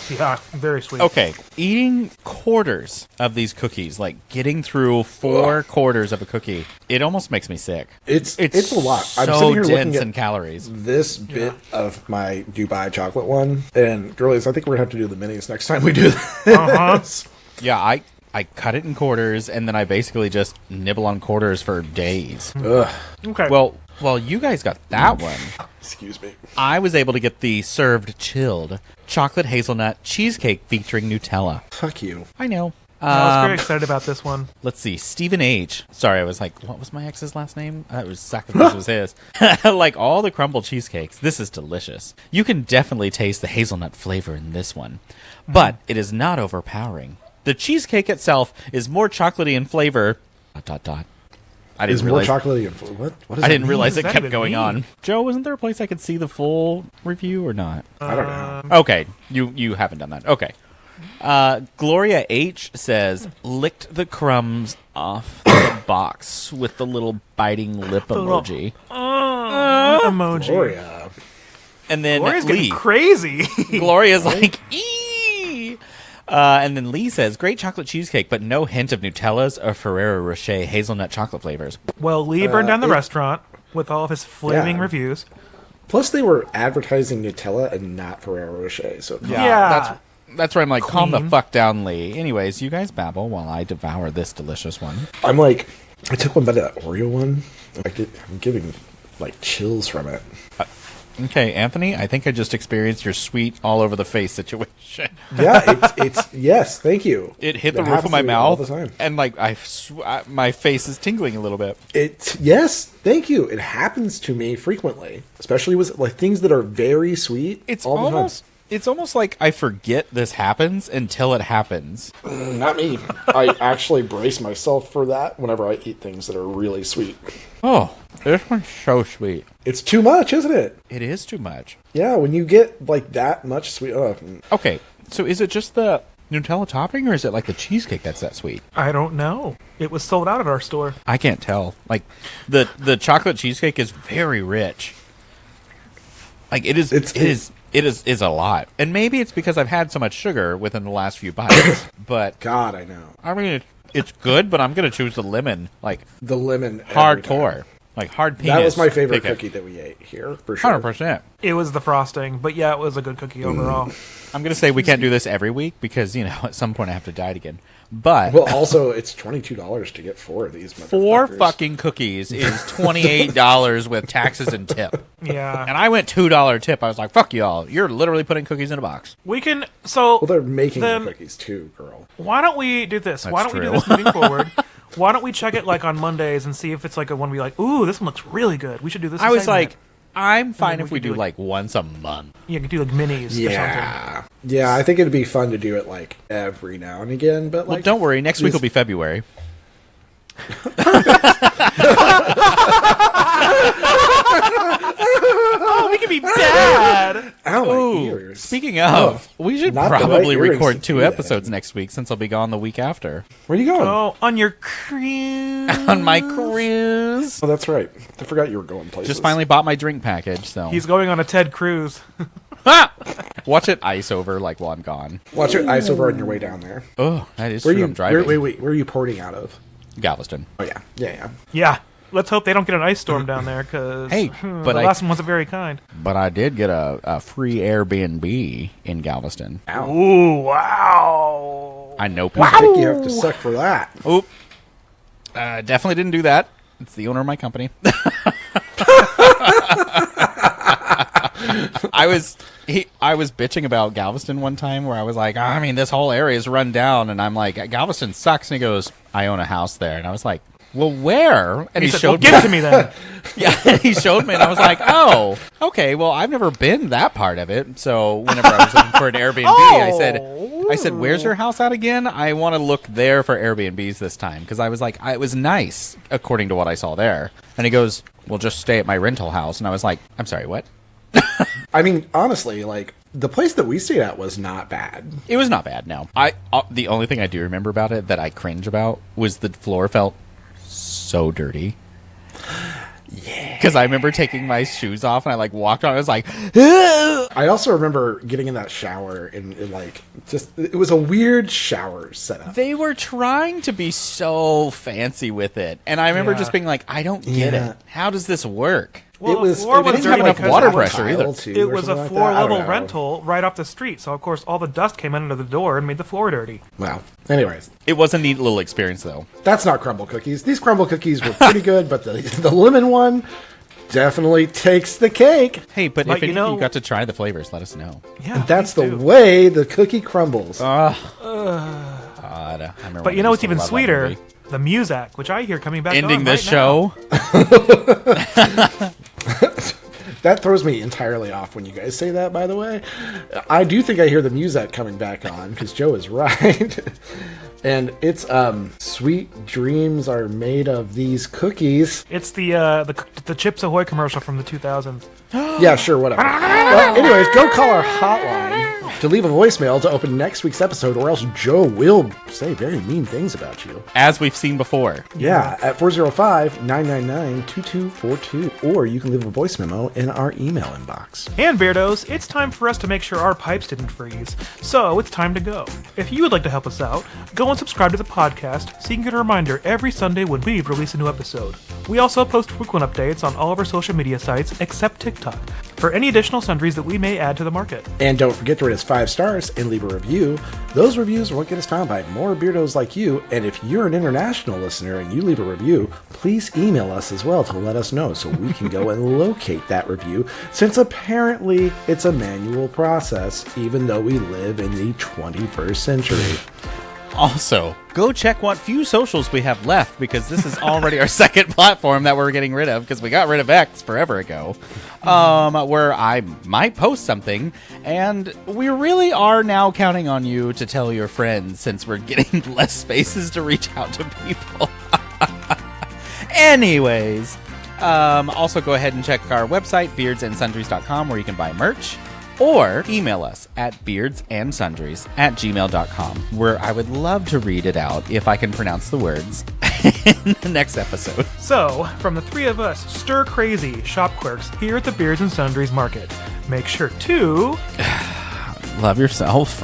S3: Yeah, very sweet.
S1: Okay, eating quarters of these cookies, like getting through 4 quarters of a cookie, it almost makes me sick.
S2: It's a lot.
S1: So
S2: I'm sitting here
S1: dense
S2: looking
S1: in
S2: at
S1: calories.
S2: this bit of my Dubai chocolate one, and girlies, I think we're gonna have to do the minis next time we do this.
S3: Uh-huh.
S1: Yeah, I cut it in quarters, and then I basically just nibble on quarters for days.
S2: Ugh.
S3: Okay.
S1: Well, you guys got that one.
S2: Excuse me.
S1: I was able to get the served chilled chocolate hazelnut cheesecake featuring Nutella.
S2: Fuck you.
S1: I know.
S3: I was very excited about this one.
S1: Let's see. Stephen H. Sorry, I was like, what was my ex's last name? That was Sacrifice was his. Like all the crumble cheesecakes, this is delicious. You can definitely taste the hazelnut flavor in this one, but it is not overpowering. The cheesecake itself is more chocolatey in flavor. ... I
S2: Is
S1: didn't
S2: more
S1: realize.
S2: chocolatey and what? What does
S1: I
S2: that
S1: didn't
S2: mean?
S1: realize
S3: What
S1: it
S3: does that
S1: kept
S3: even
S1: going
S3: mean?
S1: on. Joe, wasn't there a place I could see the full review or not?
S2: I don't know.
S1: Okay, you haven't done that. Okay. Gloria H says, licked the crumbs off the box with the little biting lip
S3: little-
S1: emoji.
S3: Emoji.
S2: Gloria.
S1: And then
S3: Gloria's
S1: Lee.
S3: getting crazy.
S1: Gloria's like, eee! And then Lee says, great chocolate cheesecake, but no hint of Nutella's or Ferrero Rocher hazelnut chocolate flavors.
S3: Well, Lee burned down the
S2: it-
S3: restaurant with all of his flaming
S2: Yeah.
S3: reviews.
S2: Plus, they were advertising Nutella and not Ferrero Rocher. So
S3: Yeah.
S1: That's where I'm like, calm the
S3: Queen.
S1: fuck down, Lee. Anyways, you guys babble while I devour this delicious one.
S2: I'm like, I took one bite of that Oreo one. I'm getting like chills from it.
S1: Okay, Anthony, I think I just experienced your sweet all over the face situation.
S2: Yeah, it's yes. Thank you.
S1: It hit the
S2: That
S1: roof
S2: happens
S1: of my
S2: to me all
S1: mouth,
S2: the time.
S1: and like my face is tingling a little bit.
S2: Yes, thank you. It happens to me frequently, especially with like things that are very sweet.
S1: It's
S2: all the
S1: almost like I forget this happens until it happens.
S2: time. Not me. I actually brace myself for that whenever I eat things that are really sweet.
S1: Oh, this one's so sweet.
S2: It's too much, isn't it?
S1: It is too much.
S2: Yeah, when you get like that much sweet.
S1: Okay, so is it just the Nutella topping, or is it like the cheesecake that's that sweet?
S3: I don't know. It was sold out at our store.
S1: I can't tell. Like the chocolate cheesecake is very rich. Like it is. It is a lot, and maybe it's because I've had so much sugar within the last few bites. But
S2: God, I know.
S1: I mean, it's good, but I'm gonna choose the lemon, like
S2: The lemon. every time.
S1: hardcore. Like hard penis.
S2: That was my favorite
S1: pick it.
S2: cookie that we ate here, for sure.
S1: 100%.
S3: It was the frosting, but yeah, it was a good cookie overall.
S1: I'm going to say we can't do this every week because, at some point I have to diet again. But
S2: Well, also, it's $22 to get 4 of these.
S1: 4
S2: motherfuckers.
S1: fucking cookies is $28 with taxes and tip.
S3: Yeah.
S1: And I went $2 tip. I was like, fuck y'all. You're literally putting cookies in a box.
S3: We can, so...
S2: Well, they're making
S3: then-
S2: the cookies too, girl.
S3: Why don't we do this? Why don't
S1: That's
S3: we do
S1: true.
S3: this moving forward? Why don't we check it like on Mondays and see if it's like a one we like, ooh, this one looks really good. We should do this.
S1: I was
S3: segment.
S1: like, I'm fine
S3: then
S1: if
S3: we
S1: we
S3: could do
S1: do like once a month.
S3: You can do like minis or something.
S2: Yeah. Yeah, I think it'd be fun to do it like every now and again, but
S1: Well,
S2: like
S1: don't worry. Next week will be February.
S3: Oh, we can be bad.
S2: Ow, my
S1: Ooh,
S2: ears.
S1: speaking of, we should
S2: not the right
S1: probably
S2: earrings
S1: record
S2: to
S1: 2
S2: do that.
S1: episodes next week since I'll be gone the week after.
S2: Where are you going?
S3: Oh, on your cruise.
S1: On my cruise.
S2: Oh, that's right. I forgot you were going places.
S1: Just finally bought my drink package, so.
S3: He's going on a Ted Cruz.
S1: Watch it ice over like while I'm gone.
S2: Watch it ice over on your way down there.
S1: Oh, that is
S2: Where
S1: true.
S2: you?
S1: I'm driving.
S2: Wait. Where are you porting out of?
S1: Galveston.
S2: Oh yeah.
S3: Yeah. Let's hope they don't get an ice storm down there, because
S1: Hey,
S3: the
S1: but
S3: last one wasn't very kind.
S1: But I did get a free Airbnb in Galveston.
S3: Ooh, wow.
S1: I know people.
S2: I think you have to suck for that.
S1: Oop. Definitely didn't do that. It's the owner of my company. I was bitching about Galveston one time where I was like, I mean, this whole area is run down, and I'm like, Galveston sucks. And he goes, I own a house there, and I was like, well, where? And
S3: He said,
S1: showed
S3: well, give it to me then.
S1: Yeah, he showed me, and I was like, oh, okay. Well, I've never been that part of it. So whenever I was looking for an Airbnb, I said, where's your house at again? I want to look there for Airbnbs this time because I was like, it was nice according to what I saw there. And he goes, well, just stay at my rental house. And I was like, I'm sorry, what?
S2: I mean, honestly, like the place that we stayed at was not bad.
S1: It was not bad. No, the only thing I do remember about it that I cringe about was the floor felt so dirty. Yeah, because I remember taking my shoes off and I like walked on. I was like,
S2: I also remember getting in that shower and like just it was a weird shower setup.
S1: they were trying to be so fancy with it, and I remember
S3: Yeah.
S1: just being like, I don't get
S2: Yeah.
S1: it. How does this work?
S3: Well,
S2: It was-
S3: the floor
S2: it
S3: was
S1: didn't have
S3: dirty
S1: enough
S3: because
S1: water
S3: it was-
S1: pressure either.
S2: Tile, too,
S3: It
S2: or
S3: was a
S2: something like that. I don't
S3: floor-level
S2: know.
S3: rental right off the street, so of course all the dust came under the door and made the floor dirty.
S2: Well, anyways,
S1: It was a neat little experience, though.
S2: that's not crumble cookies. These crumble cookies were pretty good, but the lemon one definitely takes the cake.
S1: Hey, but
S3: But
S1: if
S3: you
S1: any of
S3: know-
S1: you got to try the flavors, let us know.
S3: Yeah,
S2: And that's
S3: please
S2: the
S3: do.
S2: way the cookie crumbles.
S1: God, I remember
S3: But
S1: when
S3: you
S1: I
S3: know
S1: used
S3: what's
S1: to
S3: even
S1: love that
S3: sweeter?
S1: movie.
S3: The Muzak, which I hear coming back
S1: Ending
S3: on
S1: this
S3: right now.
S1: show.
S2: That throws me entirely off when you guys say that, by the way. I do think I hear the music coming back on, because Joe is right. And it's, sweet dreams are made of these cookies.
S3: It's the Chips Ahoy commercial from the 2000s.
S2: Yeah, sure, whatever. Well, anyways, go call our hotline to leave a voicemail to open next week's episode, or else Joe will say very mean things about you.
S1: As we've seen before.
S2: Yeah, at 405-999-2242. Or you can leave a voice memo in our email inbox.
S3: And Beardos, it's time for us to make sure our pipes didn't freeze. So it's time to go. If you would like to help us out, go and subscribe to the podcast so you can get a reminder every Sunday when we release a new episode. We also post frequent updates on all of our social media sites except TikTok for any additional sundries that we may add to the market.
S2: And don't forget to rate us 5 stars and leave a review. Those reviews will get us found by more Beardos like you. And if you're an international listener and you leave a review, please email us as well to let us know so we can go and locate that review, since apparently it's a manual process, even though we live in the 21st century.
S1: Also, go check what few socials we have left, because this is already our second platform that we're getting rid of, because we got rid of X forever ago, where I might post something, and we really are now counting on you to tell your friends, since we're getting less spaces to reach out to people. Anyways, also go ahead and check our website, beardsandsundries.com, where you can buy merch. Or email us at beardsandsundries@gmail.com, where I would love to read it out if I can pronounce the words in the next episode.
S3: So, from the three of us, stir crazy shop clerks here at the Beards and Sundries Market, make sure to
S1: Love yourself.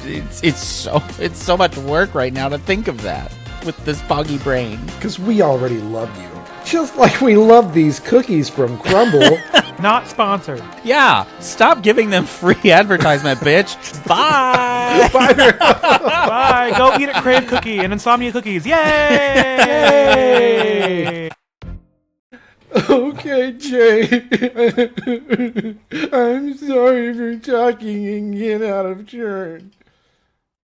S1: It's so much work right now to think of that with this foggy brain.
S2: Because we already love you. Just like we love these cookies from CRUMBL.
S3: Not sponsored.
S1: Yeah, stop giving them free advertisement, bitch. Bye.
S3: Bye. Go eat at Crave Cookie and Insomnia Cookies. Yay!
S2: Okay, Jay. I'm sorry for talking and get out of turn.